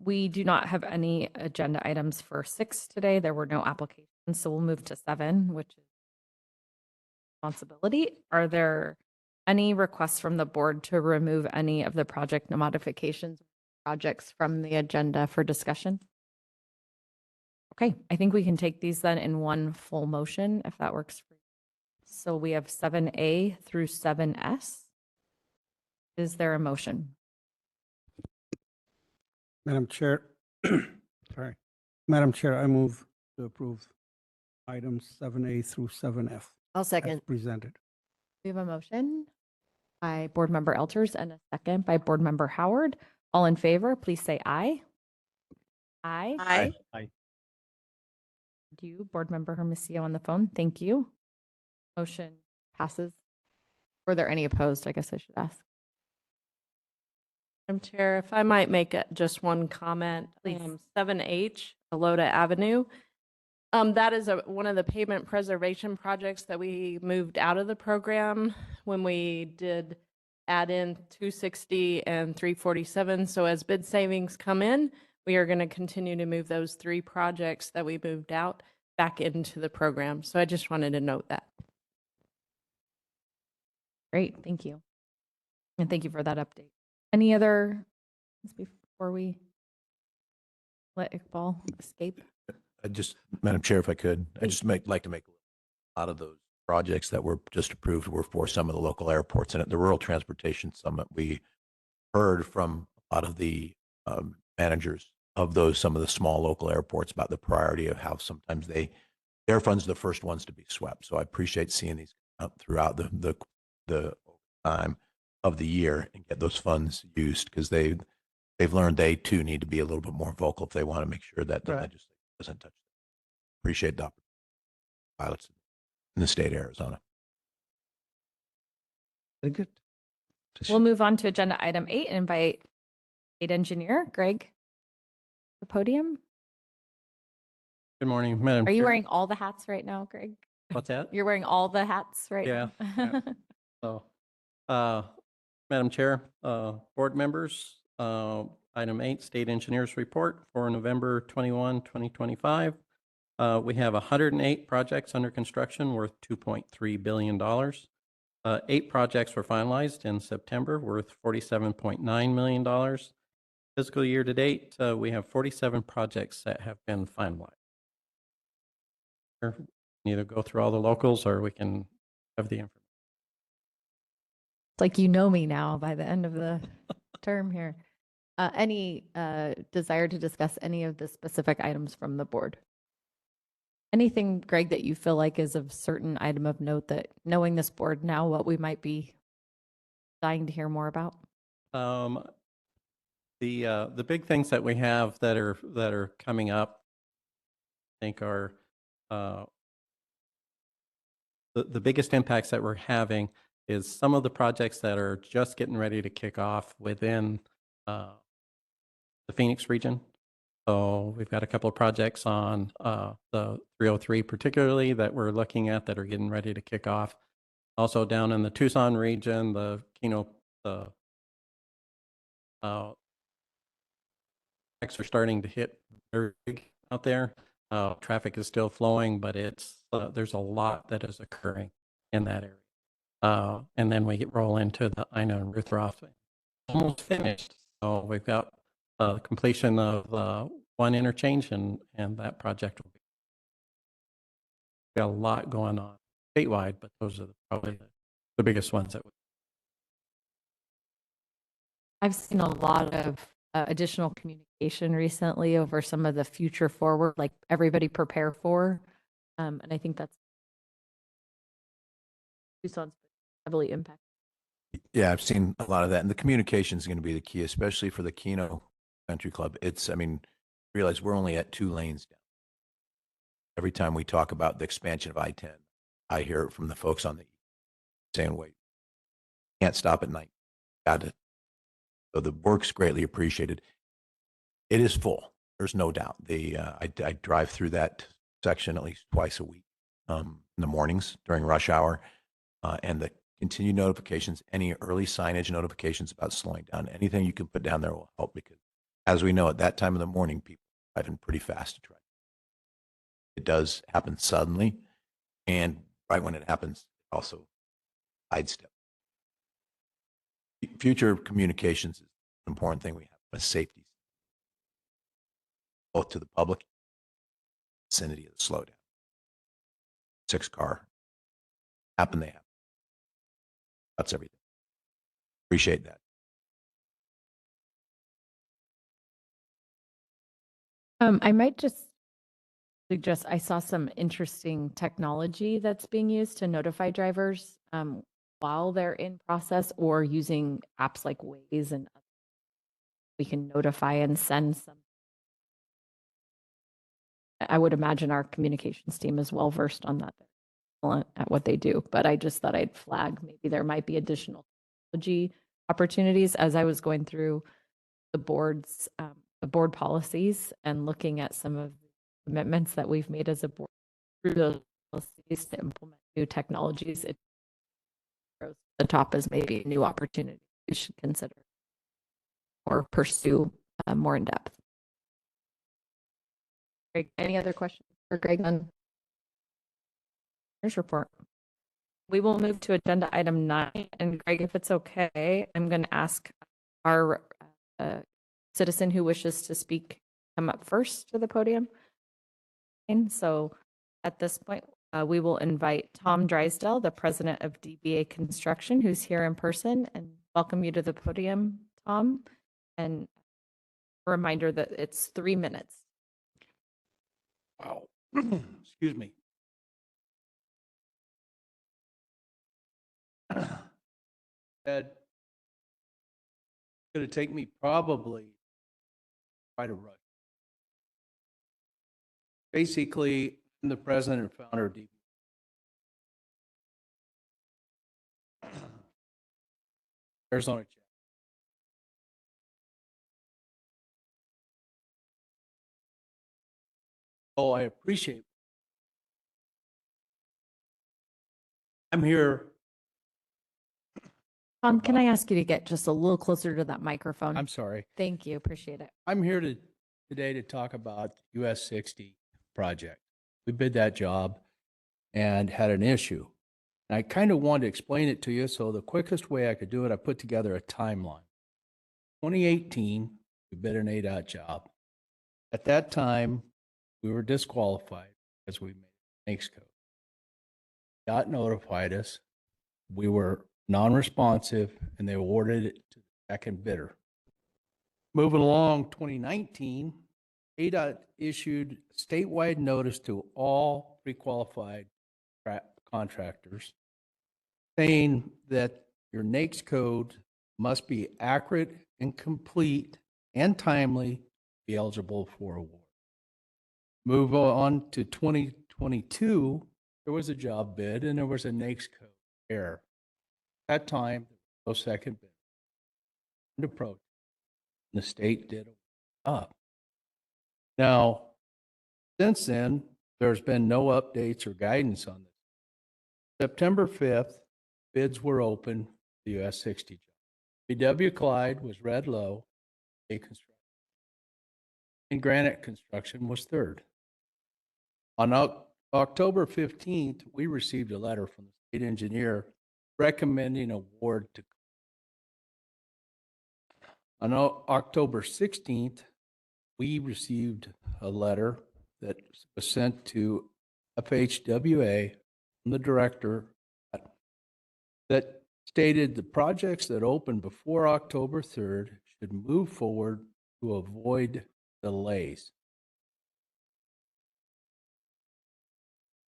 We do not have any agenda items for 6 today. There were no applications, so we'll move to 7, which is responsibility. Are there any requests from the board to remove any of the project modifications projects from the agenda for discussion? Okay, I think we can take these then in one full motion if that works for you. So we have 7A through 7S. Is there a motion? Madam Chair, sorry. Madam Chair, I move to approve items 7A through 7F. I'll as second. presented. We have a motion by Board Member Elters and a second by Board Member Howard. All in favor, please say aye. Aye. Aye. Aye. Thank you, Board Member Hermosillo on the phone. Thank you. Motion passes. Were there any opposed? I guess I should ask. Madam Chair, if I might make just one comment, Please. 7H, Alota Avenue. That is one of the pavement preservation projects that we moved out of the program when we did add in 260 and 347. So as bid savings come in, we are going to continue to move those 3 projects that we moved out back into the program. So I just wanted to note that. Great, thank you. And thank you for that update. Any other before we let Iqbal escape? Madam Chair, if I could, like to make a lot of those projects that were just approved were for some of the local airports. And at the Rural Transportation Summit, we heard from a lot of the managers of some of the small local airports about the priority of how sometimes their funds are the first ones to be swept. So I appreciate seeing these up throughout the time of the year and get those funds used, because they've learned they too need to be a little bit more vocal if they want to make sure that the legislature doesn't touch them. Appreciate the opportunity. Pilots in the state of Arizona. Very good. We'll move on to agenda item 8 and invite state engineer Greg to the podium. Good morning, Madam Are you Chair. wearing all the hats right now, Greg? What's that? You're wearing all the hats right Yeah. now? So, Madam Chair, board members, item 8, State Engineers Report for November 21, 2025. We have 108 projects under construction worth $2.3 billion. 8 projects were finalized in September worth $47.9 million. Fiscal year to date, we have 47 projects that have been finalized. We can either go through all the locals or we can have the information. It's like you know me now by the end of the term here. Any desire to discuss any of the specific items from the board? Anything, Greg, that you feel like is of certain item of note that, knowing this board now, what we might be dying to hear more about? The big things that we have that are coming up, I think, are the biggest impacts that we're having is some of the projects that are just getting ready to kick off within the Phoenix region. So we've got a couple of projects on the 303 particularly that we're looking at that are getting ready to kick off. Also down in the Tucson region, the projects are starting to hit very big out there. Traffic is still flowing, but there's a lot that is occurring in that area. And then we roll into the Ina and Ruthroff. Almost finished. So we've got completion of one interchange, and that project will be. Got a lot going on statewide, but those are probably the biggest ones that. I've seen a lot of additional communication recently over some of the future forward, like everybody prepare for, and I think that's Tucson's heavily impacted. Yeah, I've seen a lot of that, and the communication is going to be the key, especially for the Keno Country Club. Realize we're only at 2 lanes down. Every time we talk about the expansion of I-10, I hear it from the folks on the east saying, "Wait, can't stop at night." Got it. So the work's greatly appreciated. It is full. There's no doubt. I drive through that section at least twice a week in the mornings during rush hour, and the continued notifications, any early signage notifications about slowing down, anything you can put down there will help, because as we know, at that time of the morning, people are driving pretty fast to try. It does happen suddenly, and right when it happens, it also sidestep. Future communications is an important thing we have, but safety, both to the public, vicinity of the slowdown. 6-car, they happen. That's everything. Appreciate that. I might just suggest, I saw some interesting technology that's being used to notify drivers while they're in process, or using apps like Waze, and we can notify and send some. I would imagine our communications team is well versed on that at what they do, but I just thought I'd flag maybe there might be additional technology opportunities as I was going through the board policies and looking at some of the commitments that we've made as a board through those policies to implement new technologies. It grows to the top as maybe a new opportunity we should consider or pursue more in depth. Greg, any other questions for Greg on his report? We will move to agenda item 9. And Greg, if it's okay, I'm going to ask our citizen who wishes to speak come up first to the podium. And so at this point, we will invite Tom Drysdale, the president of DBA Construction, who's here in person, and welcome you to the podium, Tom. And a reminder that it's 3 minutes. Wow. Excuse me. Ed, it's going to take me probably quite a rush. Basically, I'm the president and founder of DB. Arizona Chapter. Oh, I appreciate it. I'm here. Tom, can I ask you to get just a little closer to that microphone? I'm sorry. Thank you. Appreciate it. I'm here today to talk about US 60 project. We bid that job and had an issue. And I kind of wanted to explain it to you. So the quickest way I could do it, I put together a timeline. 2018, we bid an ADOT job. At that time, we were disqualified because we made NAICS code. DOT notified us. We were non-responsive and they awarded it to the second bidder. Moving along, 2019, ADOT issued statewide notice to all pre-qualified contractors saying that your NAICS code must be accurate and complete and timely to be eligible for award. Move on to 2022, there was a job bid and there was a NAICS code error. At that time, no second bid. Approach. The state did up. Now, since then, there's been no updates or guidance on this. September 5th, bids were open for the US 60 job. BW Clyde was red low, A construction, and Granite Construction was third. On October 15th, we received a letter from the state engineer recommending award to. On October 16th, we received a letter that was sent to FHWA from the director that stated the projects that opened before October 3rd should move forward to avoid delays.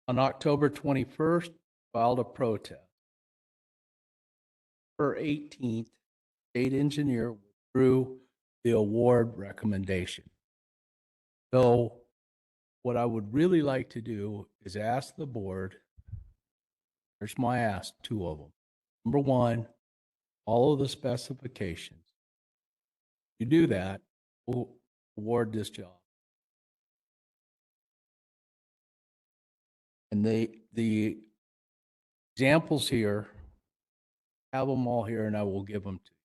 On October 21st, filed a protest. For 18th, state engineer withdrew the award recommendation. So what I would really like to do is ask the board, here's my ask, 2 of them. Number 1, follow the specifications. You do that, we'll award this job. And the examples here, have them all here and I will give them to you.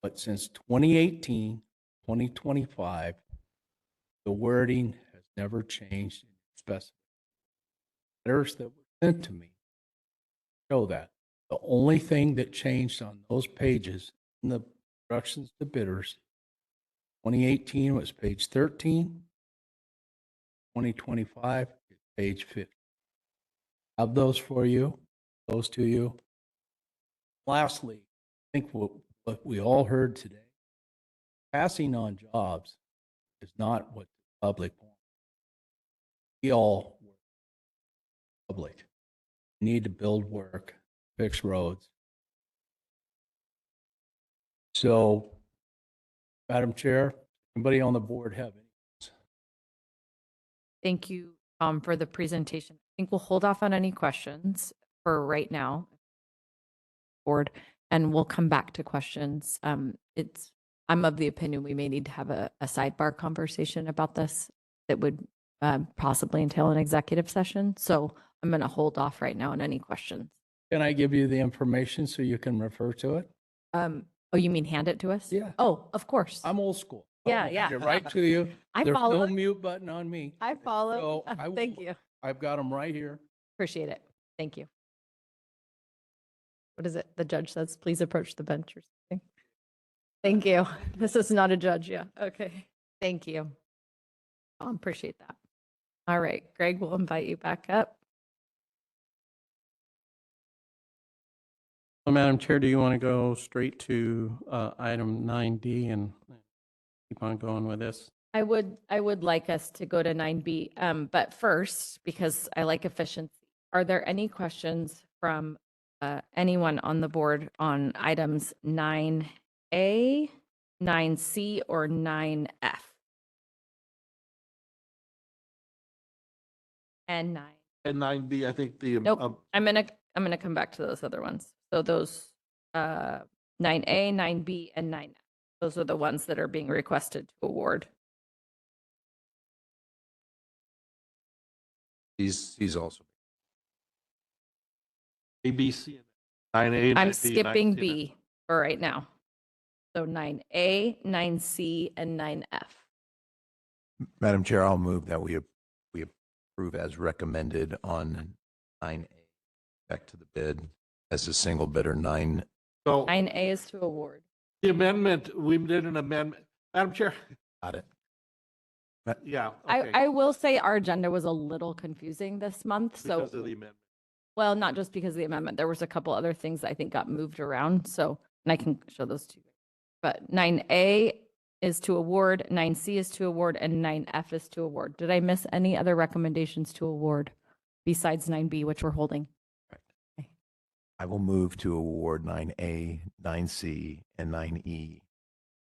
But since 2018, 2025, the wording has never changed in specific. Letters that were sent to me show that. The only thing that changed on those pages in the instructions to bidders, 2018 was page 13, 2025 is page 50. I have those for you, those to you. Lastly, I think what we all heard today, passing on jobs is not what the public wants. We all work public. We need to build work, fix roads. So, Madam Chair, anybody on the board have any? Thank you, Tom, for the presentation. I think we'll hold off on any questions for right now, board, and we'll come back to questions. I'm of the opinion we may need to have a sidebar conversation about this that would possibly entail an executive session. So I'm going to hold off right now on any questions. Can I give you the information so you can refer to it? Oh, you mean hand it to us? Yeah. Oh, of course. I'm old school. Yeah, I'll yeah. hand it right to you. I There's follow. no mute button on me. I follow. So Thank you. I've got them right here. Appreciate it. Thank you. what is it? The judge says, please approach the bench or something. Thank you. This is not a judge. Yeah. Okay. Thank you. Appreciate that. All right, Greg, we'll invite you back up. So, Madam Chair, do you want to go straight to item 9D and keep on going with this? I would like us to go to 9B, but first, because I like efficiency, are there any questions from anyone on the board on items 9A, 9C, or 9F? And 9. And 9B, I think the. Nope, I'm gonna come back to those other ones. So those 9A, 9B, and 9F. Those are the ones that are being requested to award. He's also. A, B, C, and 9A. I'm 9B, skipping 9C, B for right now. So 9A, 9C, and 9F. Madam Chair, I'll move that we approve as recommended on 9A. Back to the bid as a single bidder, 9. So 9A is to award. the amendment, we did an amendment. Madam Chair. Got it. Yeah. Okay. I will say our agenda was a little confusing this month. So, Because of the amendment. well, not just because of the amendment, there was a couple other things I think got moved around. So, and I can show those to you. But 9A is to award, 9C is to award, and 9F is to award. Did I miss any other recommendations to award besides 9B, which we're holding? I will move to award 9A, 9C, and 9E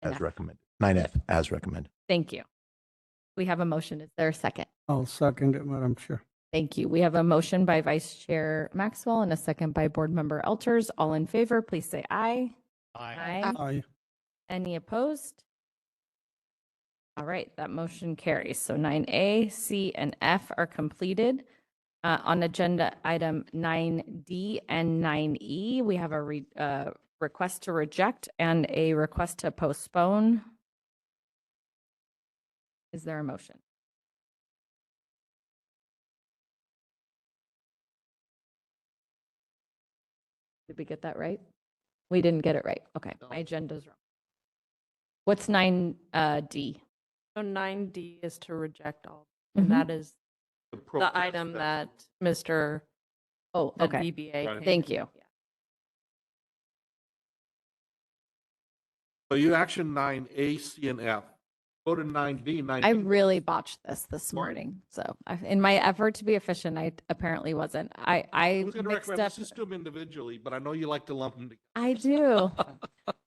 as F. recommended. 9F as recommended. Thank you. We have a motion. Is there a second? I'll second it, Madam Chair. Thank you. We have a motion by Vice Chair Maxwell and a second by Board Member Elters. All in favor, please say aye. Aye. Aye. Any opposed? All right, that motion carries. So 9A, C, and F are completed. On agenda item 9D and 9E, we have a request to reject and a request to postpone. Is there a motion? Did we get that right? We didn't get it right. Okay, my agenda's wrong. What's 9D? So 9D is to reject all, and Mhm. that is the protest item that- that Mr. Oh, the okay. DBA. Right. came Thank in. you. So you action 9A, C, and F. Go to 9B, 9B. I really botched this morning. So in my effort to be efficient, I apparently wasn't. I I was going to mixed recommend, up. let's just do them individually, but I know you like to lump them together. I do.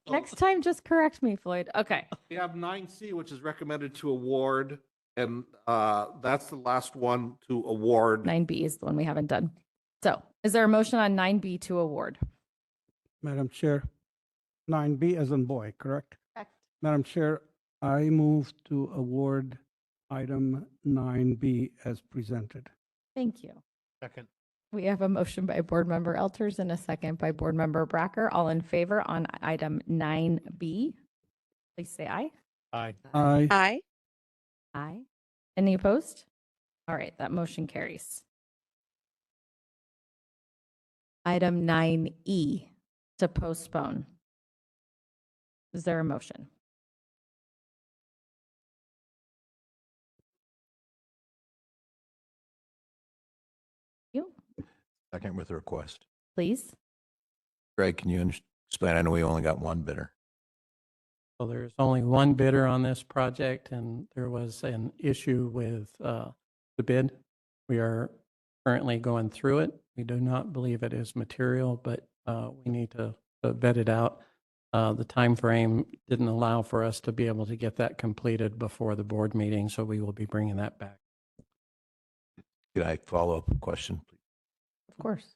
Next time, just correct me, Floyd. Okay. We have 9C, which is recommended to award, and that's the last one to award. 9B is the one we haven't done. So is there a motion on 9B to award? Madam Chair, 9B as in boy, correct? Correct. Madam Chair, I move to award item 9B as presented. Thank you. Second. We have a motion by Board Member Elters and a second by Board Member Bracker. All in favor on item 9B, please say aye. Aye. Aye. Aye. Aye. Any opposed? All right, that motion carries. Item 9E to postpone. Is there a motion? You, Second with a request. please. Greg, can you explain? I know we only got one bidder. So there's only one bidder on this project, and there was an issue with the bid. We are currently going through it. We do not believe it is material, but we need to vet it out. The time frame didn't allow for us to be able to get that completed before the board meeting, so we will be bringing that back. Could I follow up a question, please? Of course.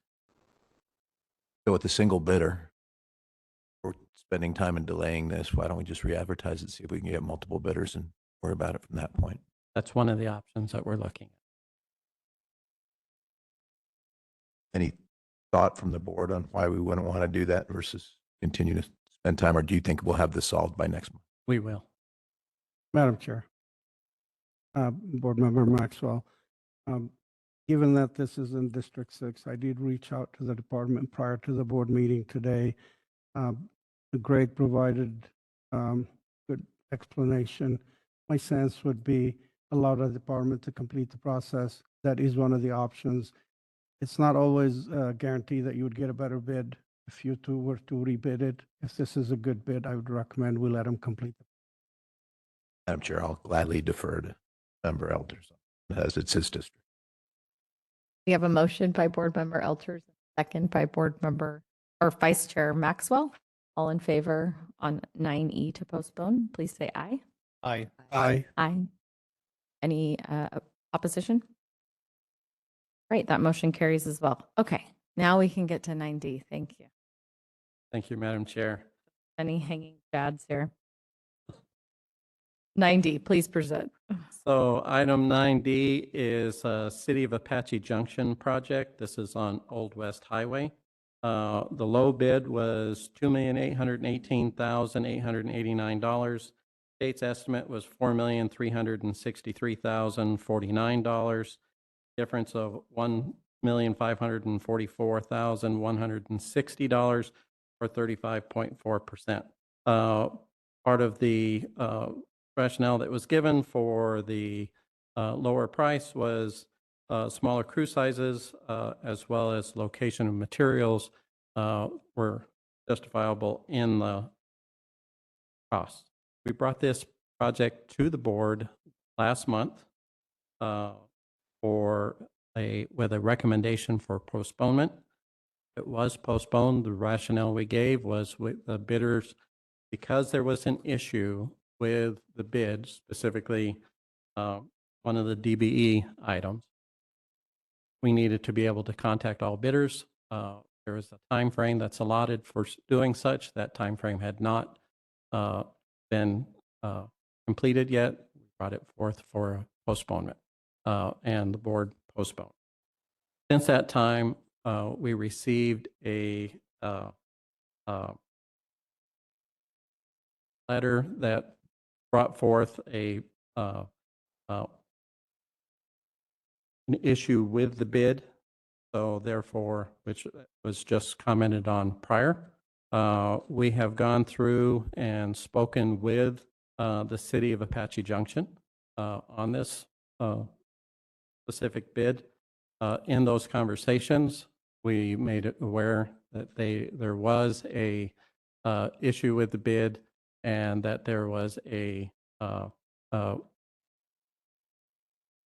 So with the single bidder, we're spending time and delaying this. Why don't we just re-advertise it, see if we can get multiple bidders and worry about it from that point? That's one of the options that we're looking at. Any thought from the board on why we wouldn't want to do that versus continue to spend time, or do you think we'll have this solved by next month? We will. Madam Chair, Board Member Maxwell, given that this is in District 6, I did reach out to the department prior to the board meeting today. Greg provided good explanation. My sense would be allow the department to complete the process. That is one of the options. It's not always a guarantee that you would get a better bid if you two were to rebid it. If this is a good bid, I would recommend we let them complete it. Madam Chair, I'll gladly defer to Member Elders as it's his district. We have a motion by Board Member Elters, second by Board Member or Vice Chair Maxwell. All in favor on 9E to postpone, please say aye. Aye. Aye. Aye. Any opposition? Great, that motion carries as well. Okay, now we can get to 9D. Thank you. Thank you, Madam Chair. Any hanging chads here? 9D, please present. So item 9D is City of Apache Junction project. This is on Old West Highway. The low bid was $2,818,889. State's estimate was $4,363,049. Difference of $1,544,160 or 35.4%. Part of the rationale that was given for the lower price was smaller crew sizes as well as location of materials were justifiable in the cost. We brought this project to the board last month with a recommendation for postponement. It was postponed. The rationale we gave was with the bidders, because there was an issue with the bid, specifically one of the DBE items. We needed to be able to contact all bidders. There is a time frame that's allotted for doing such. That time frame had not been completed yet. We brought it forth for postponement, and the board postponed. Since that time, we received a letter that brought forth an issue with the bid. So therefore, which was just commented on prior, we have gone through and spoken with the City of Apache Junction on this specific bid. In those conversations, we made it aware that there was a issue with the bid, and that there was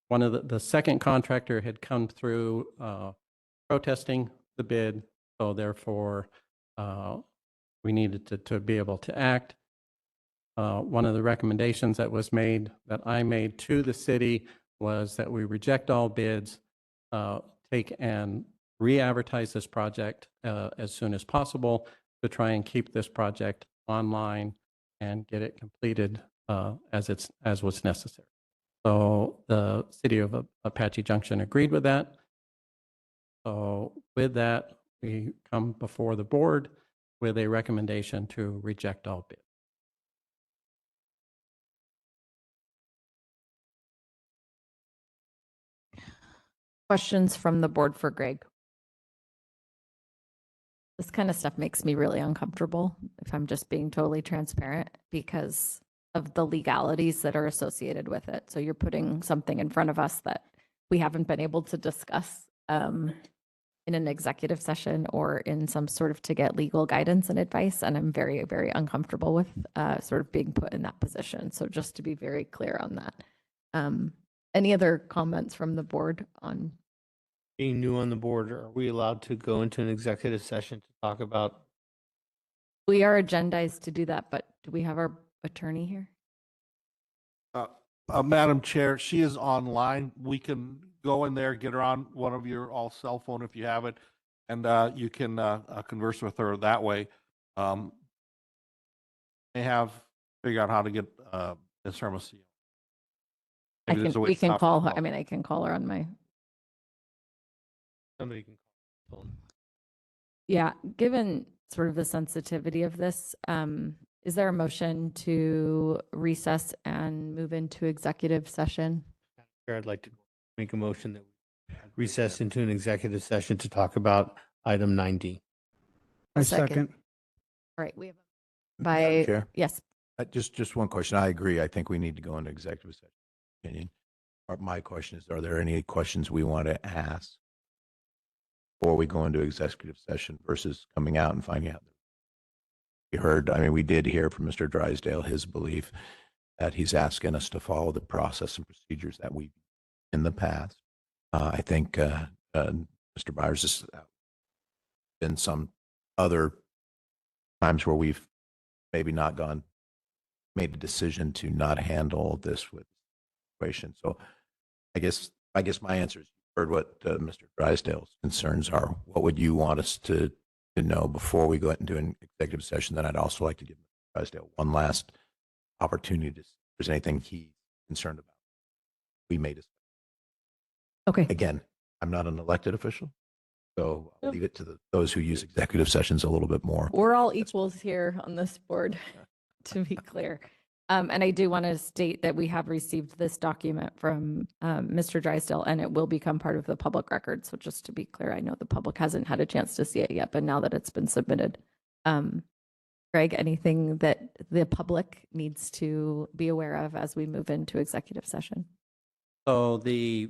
one of the second contractor had come through protesting the bid, so therefore we needed to be able to act. One of the recommendations that was made, that I made to the city, was that we reject all bids, take and re-advertise this project as soon as possible to try and keep this project online and get it completed as was necessary. So the City of Apache Junction agreed with that. So with that, we come before the board with a recommendation to reject all bids. Questions from the board for Greg? This kind of stuff makes me really uncomfortable, if I'm just being totally transparent, because of the legalities that are associated with it. So you're putting something in front of us that we haven't been able to discuss in an executive session or in some sort of to get legal guidance and advice. And I'm very, very uncomfortable with sort of being put in that position. So just to be very clear on that. Any other comments from the board on? Being new on the board, are we allowed to go into an executive session to talk about? We are agendized to do that, but do we have our attorney here? Madam Chair, she is online. We can go in there, get her on one of your all cell phone if you have it, and you can converse with her that way. May have figure out how to get Ms. Hermosillo. We can call her. I mean, I can call her on my. Somebody can call. Yeah, given sort of the sensitivity of this, is there a motion to recess and move into executive session? Chair, I'd like to make a motion that we recess into an executive session to talk about item 9D. I Second. second. All right, we have Madam by, Chair? yes, Just one question. I agree. I think we need to go into executive session. Opinion. My question is, are there any questions we want to ask before we go into executive session versus coming out and finding out? We did hear from Mr. Drysdale, his belief that he's asking us to follow the process and procedures that we've in the past. I think Mr. Byers has been some other times where we've maybe not made a decision to not handle this with situation. So I guess my answer is, you've heard what Mr. Drysdale's concerns are. What would you want us to know before we go into an executive session? Then I'd also like to give Mr. Drysdale one last opportunity to see if there's anything he's concerned about. We may discuss. okay. Again, I'm not an elected official, so I'll Yep. leave it to those who use executive sessions a little bit more. We're all equals here on this board, to be clear. And I do want to state that we have received this document from Mr. Drysdale, and it will become part of the public record. So just to be clear, I know the public hasn't had a chance to see it yet, but now that it's been submitted. Greg, anything that the public needs to be aware of as we move into executive session? So the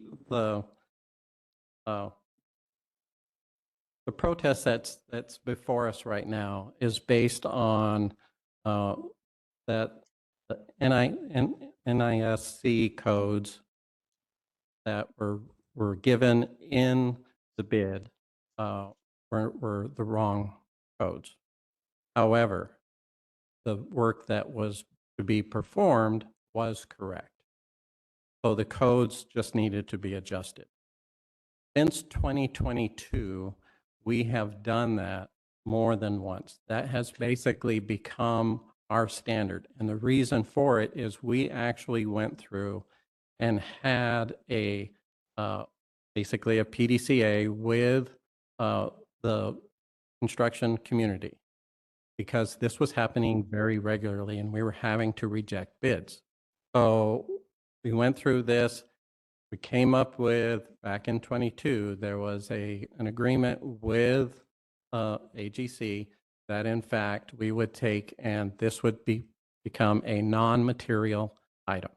protest that's before us right now is based on that the NISC codes that were given in the bid were the wrong codes. However, the work that was to be performed was correct. So the codes just needed to be adjusted. Since 2022, we have done that more than once. That has basically become our standard. And the reason for it is we actually went through and had basically a PDCA with the construction community, because this was happening very regularly and we were having to reject bids. So we went through this. We came up with, back in 22, there was an agreement with AGC that in fact we would take, and this would become a non-material item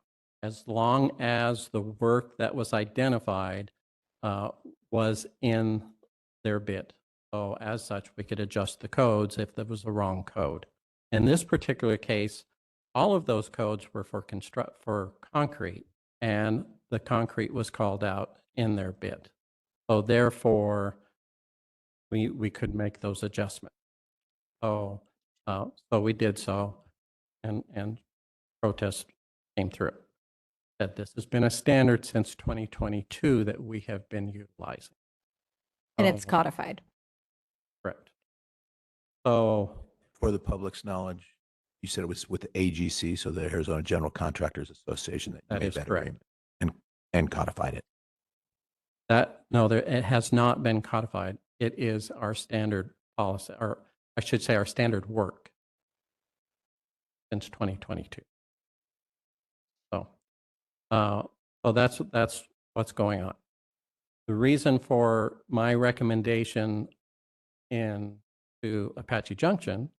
as long as the work that was identified was in their bid. So as such, we could adjust the codes if there was a wrong code. In this particular case, all of those codes were for concrete, and the concrete was called out in their bid. So therefore, we could make those adjustments. So we did so, and protest came through. That this has been a standard since 2022 that we have been utilizing. And it's codified. Correct. So for the public's knowledge, you said it was with the AGC, so the Arizona General Contractors Association, that That made is that correct. agreement and codified it. It has not been codified. It is our standard policy, or I should say our standard work since 2022. So that's what's going on. The reason for my recommendation to Apache Junction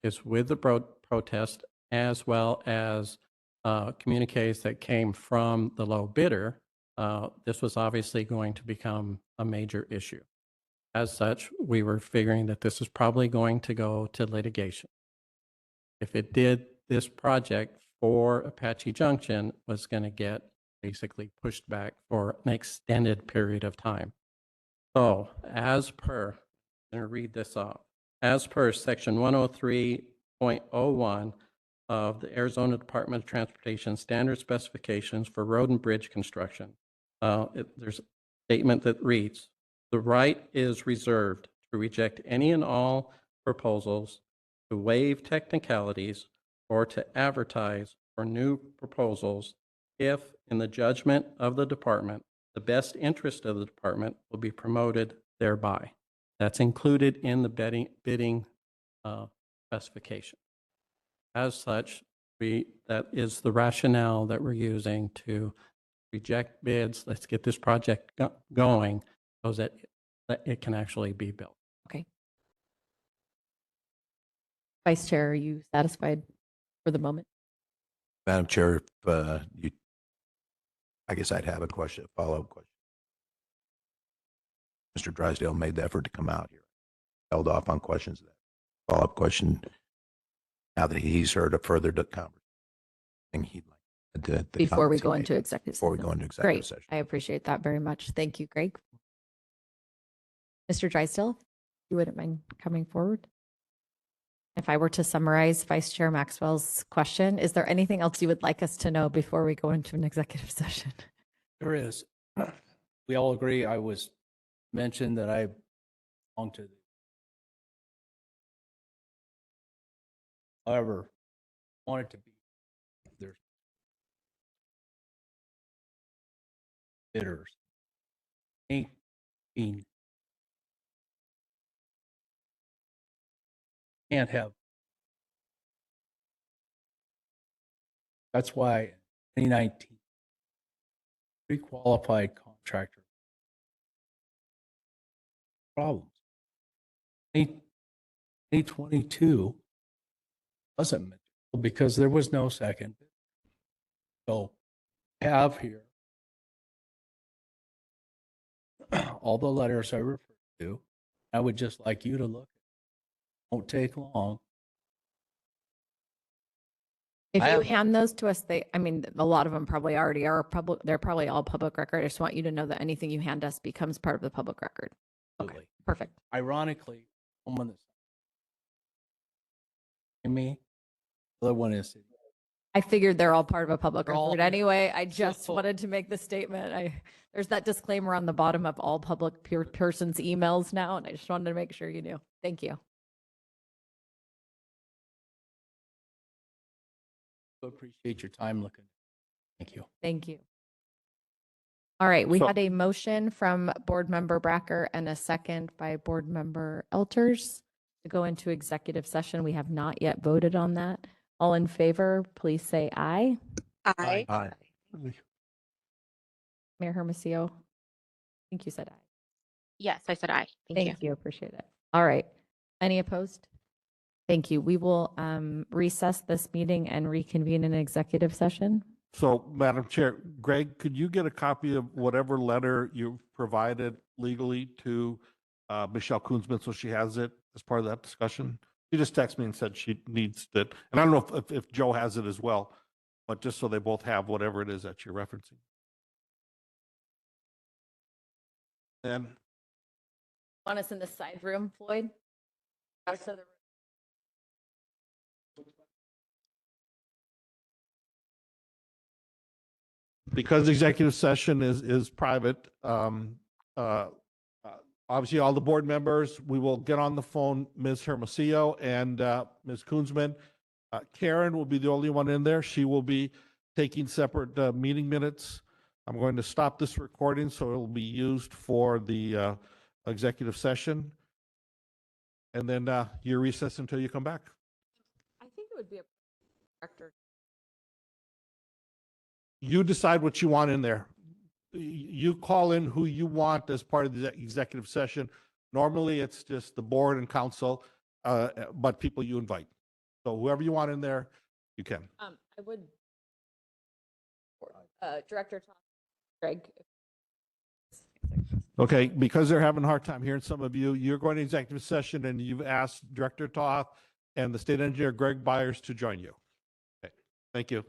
is with the protest, as well as communiques that came from the low bidder. This was obviously going to become a major issue. As such, we were figuring that this is probably going to go to litigation. If it did, this project for Apache Junction was going to get basically pushed back for an extended period of time. So as per, I'm going to read this off. As per section 103.01 of the Arizona Department of Transportation standard specifications for road and bridge construction, there's a statement that reads, the right is reserved to reject any and all proposals, to waive technicalities, or to advertise for new proposals if, in the judgment of the department, the best interest of the department will be promoted thereby. That's included in the bidding specification. As such, that is the rationale that we're using to reject bids. Let's get this project going so that it can actually be built. Okay. Vice Chair, are you satisfied for the moment? Madam Chair, if I guess I'd have a question, a follow-up question. Mr. Drysdale made the effort to come out here, held off on questions. Follow-up question, now that he's heard a further conversation he'd like to Before we go into executive before we session. go into executive Great. session. I appreciate that very much. Thank you, Greg. Mr. Drysdale, you wouldn't mind coming forward? If I were to summarize Vice Chair Maxwell's question, is there anything else you would like us to know before we go into an executive session? There is. We all agree. I was mentioned that I belong to the. However, wanted to be there's bidders. Ain't being can't have. That's why 2019 pre-qualified contractor problems. 2022 wasn't material because there was no second bid. So I have here all the letters I referred to. I would just like you to look. It won't take long. If I you have- hand those to us, I mean, a lot of them probably already are public. They're probably all public record. I just want you to know that anything you hand us becomes part of the public record. Okay, Absolutely. perfect. Ironically, someone that's me, the other one is I figured they're all part of a public They're all record here. anyway. I just So- wanted to make the statement. There's that disclaimer on the bottom of all public person's emails now, and I just wanted to make sure you knew. Thank you. appreciate your time looking. Thank you. Thank you. All right, we So- had a motion from Board Member Bracker and a second by Board Member Elters to go into executive session. We have not yet voted on that. All in favor, please say aye. Aye. Aye. Mayor Hermosillo, I think you said aye. Yes, I said aye. Thank you. Appreciate it. All right. Any opposed? Thank you. We will recess this meeting and reconvene in executive session. So, Madam Chair, Greg, could you get a copy of whatever letter you provided legally to Michelle Koonsman so she has it as part of that discussion? She just texted me and said she needs it. And I don't know if Joe has it as well, but just so they both have whatever it is that you're referencing. And Want us in the side room, Floyd? Rest of the room. because executive session is private, obviously all the board members, we will get on the phone, Ms. Hermosillo and Ms. Koonsman. Karen will be the only one in there. She will be taking separate meeting minutes. I'm going to stop this recording so it will be used for the executive session. And then you recess until you come back. I think it would be a director. You decide what you want in there. You call in who you want as part of the executive session. Normally, it's just the board and council, but people you invite. So whoever you want in there, you can. I would, Director Tom, Greg. Okay, because they're having a hard time hearing some of you, you're going to executive session and you've asked Director Toth and the state engineer, Greg Byers, to join you. Okay, thank you.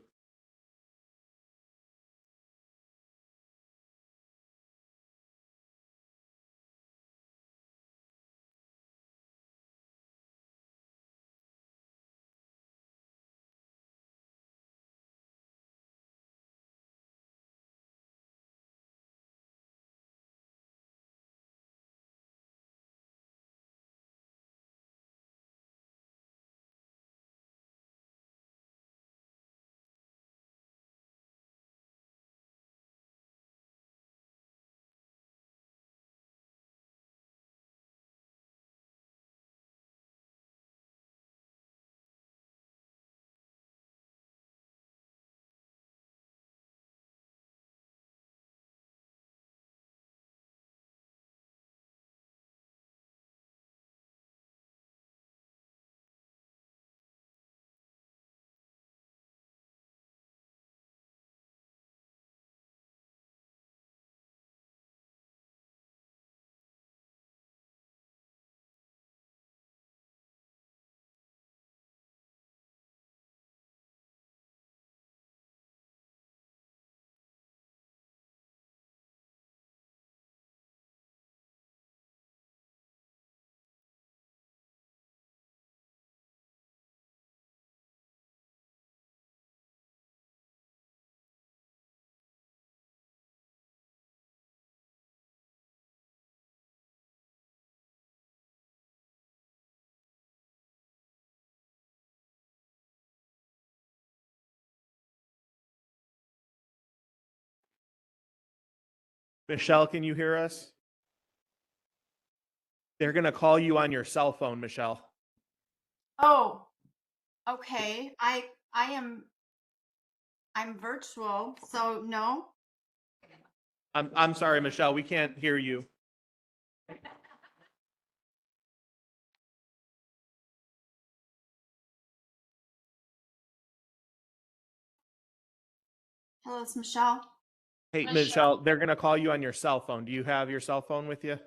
Michelle, can you hear us? They're going to call you on your cell phone, Michelle. Oh, okay. I'm virtual, so no. I'm sorry, Michelle, we can't hear you. Hello, it's Michelle. Hey, Michelle, they're going to call you on your cell phone. Do you have your cell phone with you?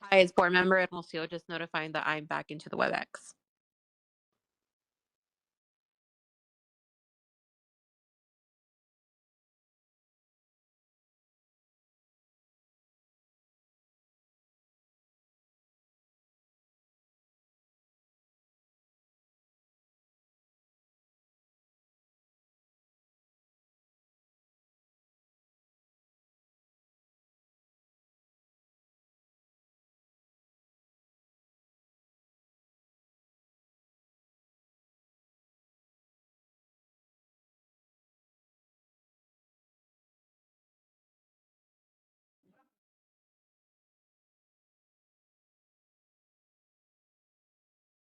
Hi, it's board member Hermosillo, just notifying that I'm back into the WebEx.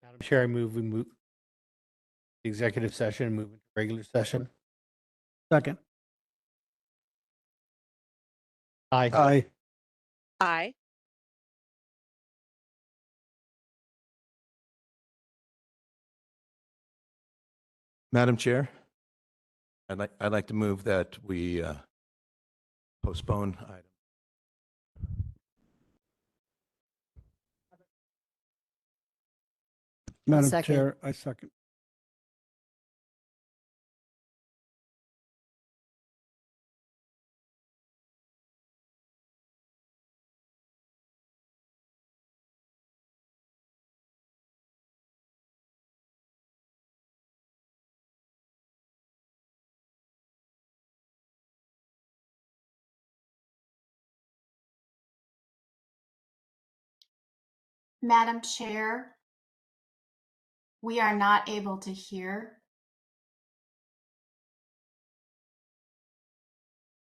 Madam Chair, I move we move the executive session and move into regular session. Second. Aye. Aye. Aye. Madam Chair, I'd like to move that we postpone item. Madam second. Chair, I second. Madam Chair, we are not able to hear.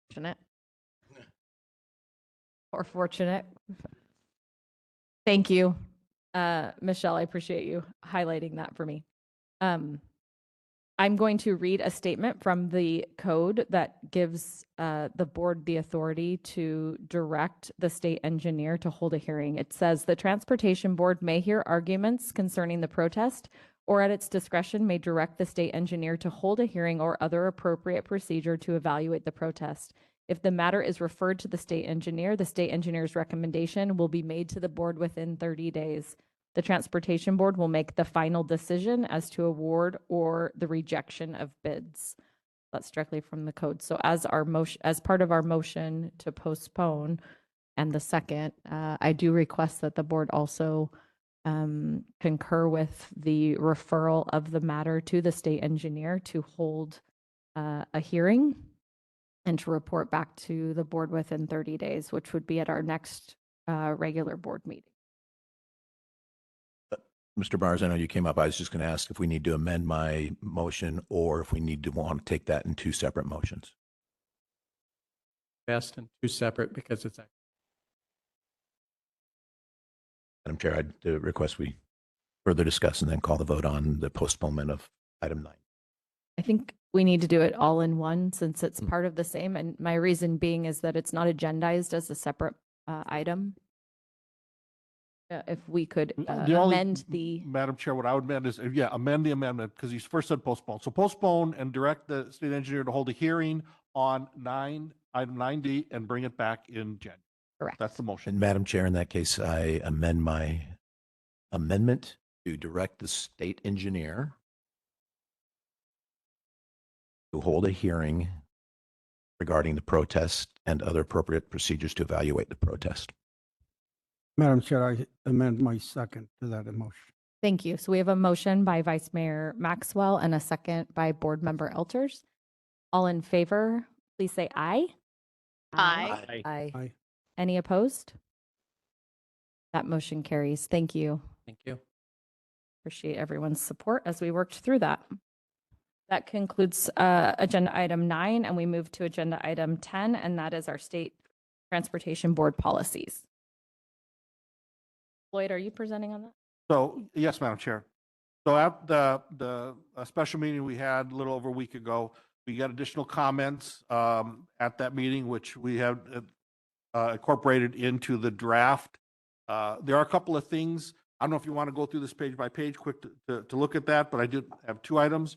Fortunate. Or fortunate. Thank you, Michelle. I appreciate you highlighting that for me. I'm going to read a statement from the code that gives the board the authority to direct the state engineer to hold a hearing. It says the Transportation Board may hear arguments concerning the protest or at its discretion may direct the state engineer to hold a hearing or other appropriate procedure to evaluate the protest. If the matter is referred to the state engineer's recommendation will be made to the board within 30 days. The Transportation Board will make the final decision as to award or the rejection of bids. That's directly from the code. So as part of our motion to postpone and the second, I do request that the board also concur with the referral of the matter to the state engineer to hold a hearing and to report back to the board within 30 days, which would be at our next regular board meeting. Mr. Bars, I know you came up. I was just going to ask if we need to amend my motion or if we want to take that in two separate motions. Best and two separate because it's Madam Chair, I'd request we further discuss and then call the vote on the postponement of item 9. I think we need to do it all in one since it's part of the same. And my reason being is that it's not agendized as a separate item. If we could amend the. Madam Chair, what I would amend is, amend the amendment because you first said postpone. So postpone and direct the state engineer to hold a hearing on item 9D and bring it back in January. Correct. That's the motion. And Madam Chair, in that case, I amend my amendment to direct the state engineer to hold a hearing regarding the protest and other appropriate procedures to evaluate the protest. Madam Chair, I amend my second to that motion. Thank you. So we have a motion by Vice Mayor Maxwell and a second by Board Member Elters. All in favor, please say aye. Aye. Aye. Aye. Any opposed? That motion carries. Thank you. Thank you. Appreciate everyone's support as we worked through that. That concludes agenda item 9, and we move to agenda item 10, and that is our state transportation board policies. Lloyd, are you presenting on that? So, yes, Madam Chair. So at the special meeting we had a little over a week ago, we got additional comments at that meeting, which we have incorporated into the draft. There are a couple of things. I don't know if you want to go through this page by page quick to look at that, but I did have 2 items.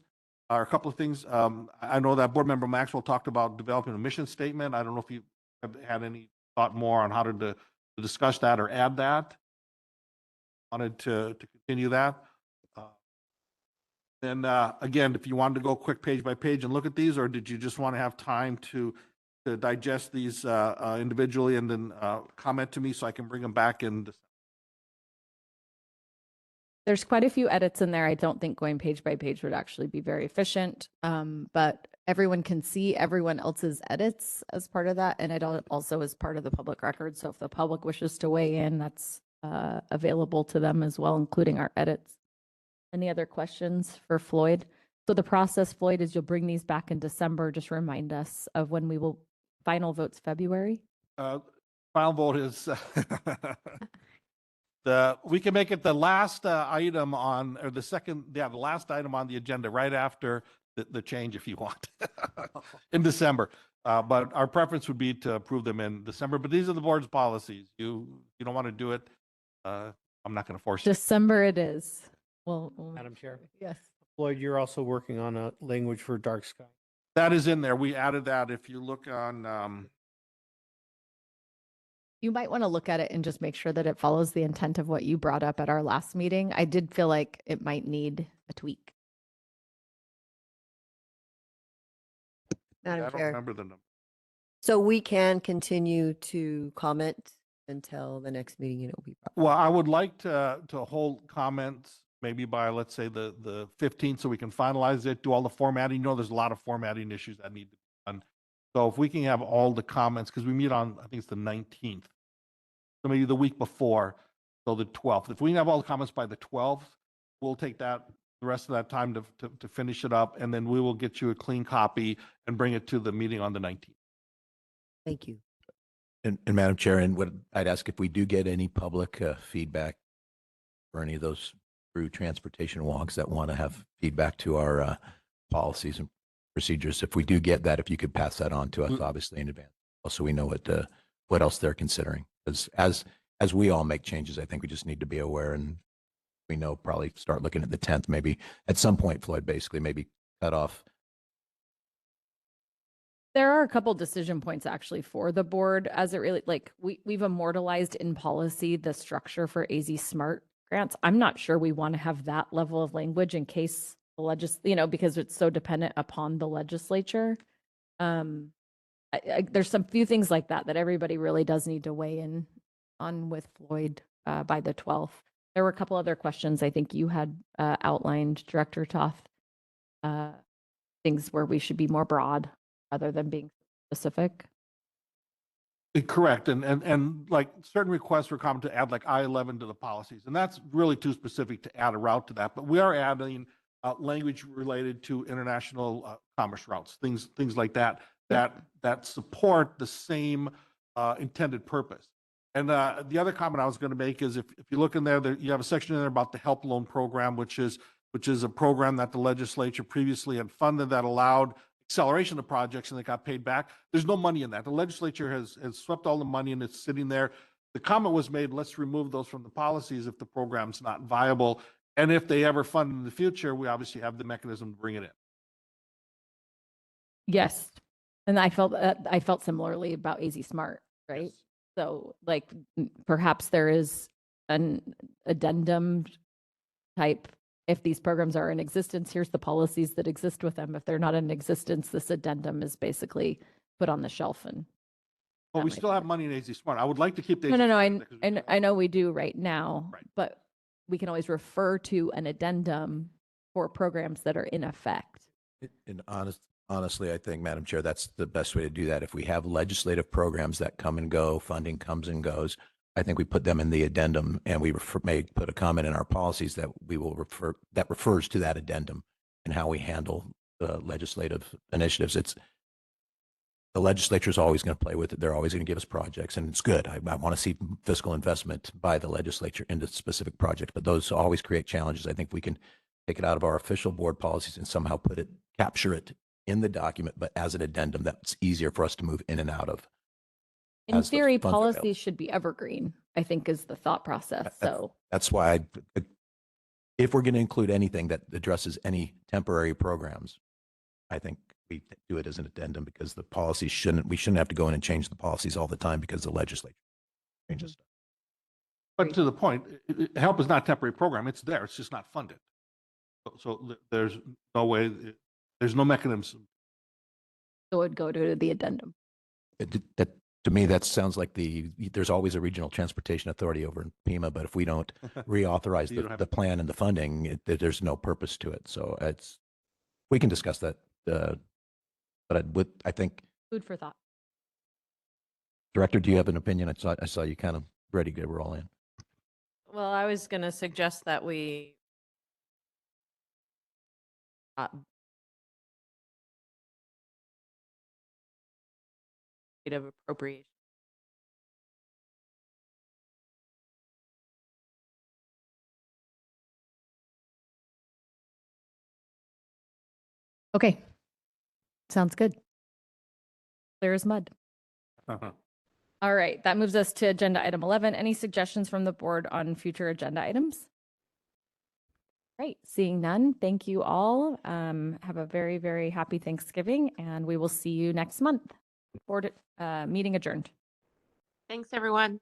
A couple of things. I know that Board Member Maxwell talked about developing a mission statement. I don't know if you have had any thought more on how to discuss that or add that. Wanted to continue that. Then again, if you wanted to go quick page by page and look at these, or did you just want to have time to digest these individually and then comment to me so I can bring them back in? There's quite a few edits in there. I don't think going page by page would actually be very efficient, but everyone can see everyone else's edits as part of that, and it also is part of the public record. So if the public wishes to weigh in, that's available to them as well, including our edits. Any other questions for Floyd? So the process, Floyd, is you'll bring these back in December. Just remind us of when we will, final votes February? Final vote is we can make it the last item on, or the last item on the agenda right after the change if you want in December. But our preference would be to approve them in December, but these are the board's policies. You don't want to do it, I'm not going to force you. December it is. Well, Madam Chair. Yes. Floyd, you're also working on a language for dark sky. That is in there. We added that. If you look on, You might want to look at it and just make sure that it follows the intent of what you brought up at our last meeting. I did feel like it might need a tweak. I Madam don't Chair. remember the number. So we can continue to comment until the next meeting and it will be. Well, I would like to hold comments maybe by, let's say, the 15th, so we can finalize it, do all the formatting. You know, there's a lot of formatting issues that need to be done. So if we can have all the comments, because we meet on, I think it's the 19th, so maybe the week before, so the 12th. If we can have all the comments by the 12th, we'll take that, the rest of that time to finish it up, and then we will get you a clean copy and bring it to the meeting on the 19th. Thank you. And Madam Chair, and what I'd ask if we do get any public feedback for any of those through transportation walks that want to have feedback to our policies and procedures, if we do get that, if you could pass that on to us, obviously in advance, so we know what else they're considering. Because as we all make changes, I think we just need to be aware, and we know probably start looking at the 10th, maybe at some point, Floyd, basically maybe cut off. There are a couple decision points actually for the board as it really, like we've immortalized in policy the structure for AZ Smart grants. I'm not sure we want to have that level of language in case the because it's so dependent upon the legislature. There's some few things like that everybody really does need to weigh in on with Floyd by the 12th. There were a couple other questions I think you had outlined, Director Toth, things where we should be more broad rather than being specific. Correct. And like certain requests were common to add like I-11 to the policies. And that's really too specific to add a route to that. But we are adding language related to international commerce routes, things like that support the same intended purpose. And the other comment I was going to make is if you look in there, you have a section in there about the HELP loan program, which is a program that the legislature previously had funded that allowed acceleration of projects and they got paid back. There's no money in that. The legislature has swept all the money and it's sitting there. The comment was made, let's remove those from the policies if the program's not viable. And if they ever fund in the future, we obviously have the mechanism to bring it in. Yes. And I felt similarly about AZ Smart, right? Yes. So like perhaps there is an addendum type. If these programs are in existence, here's the policies that exist with them. If they're not in existence, this addendum is basically put on the shelf. And well, we still have money in AZ Smart. I would like to keep the No. I know we do right now, right. But we can always refer to an addendum for programs that are in effect. And honestly, I think, Madam Chair, that's the best way to do that. If we have legislative programs that come and go, funding comes and goes, I think we put them in the addendum, and we may put a comment in our policies that we will that refers to that addendum and how we handle legislative initiatives. The legislature is always going to play with it. They're always going to give us projects, and it's good. I want to see fiscal investment by the legislature into specific projects, but those always create challenges. I think we can take it out of our official board policies and somehow capture it in the document, but as an addendum that's easier for us to move in and out of. In theory, policies should be evergreen, I think is the thought process. So that's why if we're going to include anything that addresses any temporary programs, I think we do it as an addendum because the policies we shouldn't have to go in and change the policies all the time because of the legislature. changes. But to the point, HELP is not a temporary program. It's there. It's just not funded. So there's no way, there's no mechanism. So it would go to the addendum. That to me, that sounds like there's always a regional transportation authority over in Pima, but if we don't reauthorize You don't have the plan and the funding, there's no purpose to it. So we can discuss that. But I think, Food for thought. Director, do you have an opinion? I saw you kind of ready to roll in. Well, I was going to suggest that we of appropriation. Okay. Sounds good. Clear as mud. All right, that moves us to agenda item 11. Any suggestions from the board on future agenda items? Great, seeing none, thank you all. Have a very, very happy Thanksgiving, and we will see you next month. Board meeting adjourned. Thanks, everyone.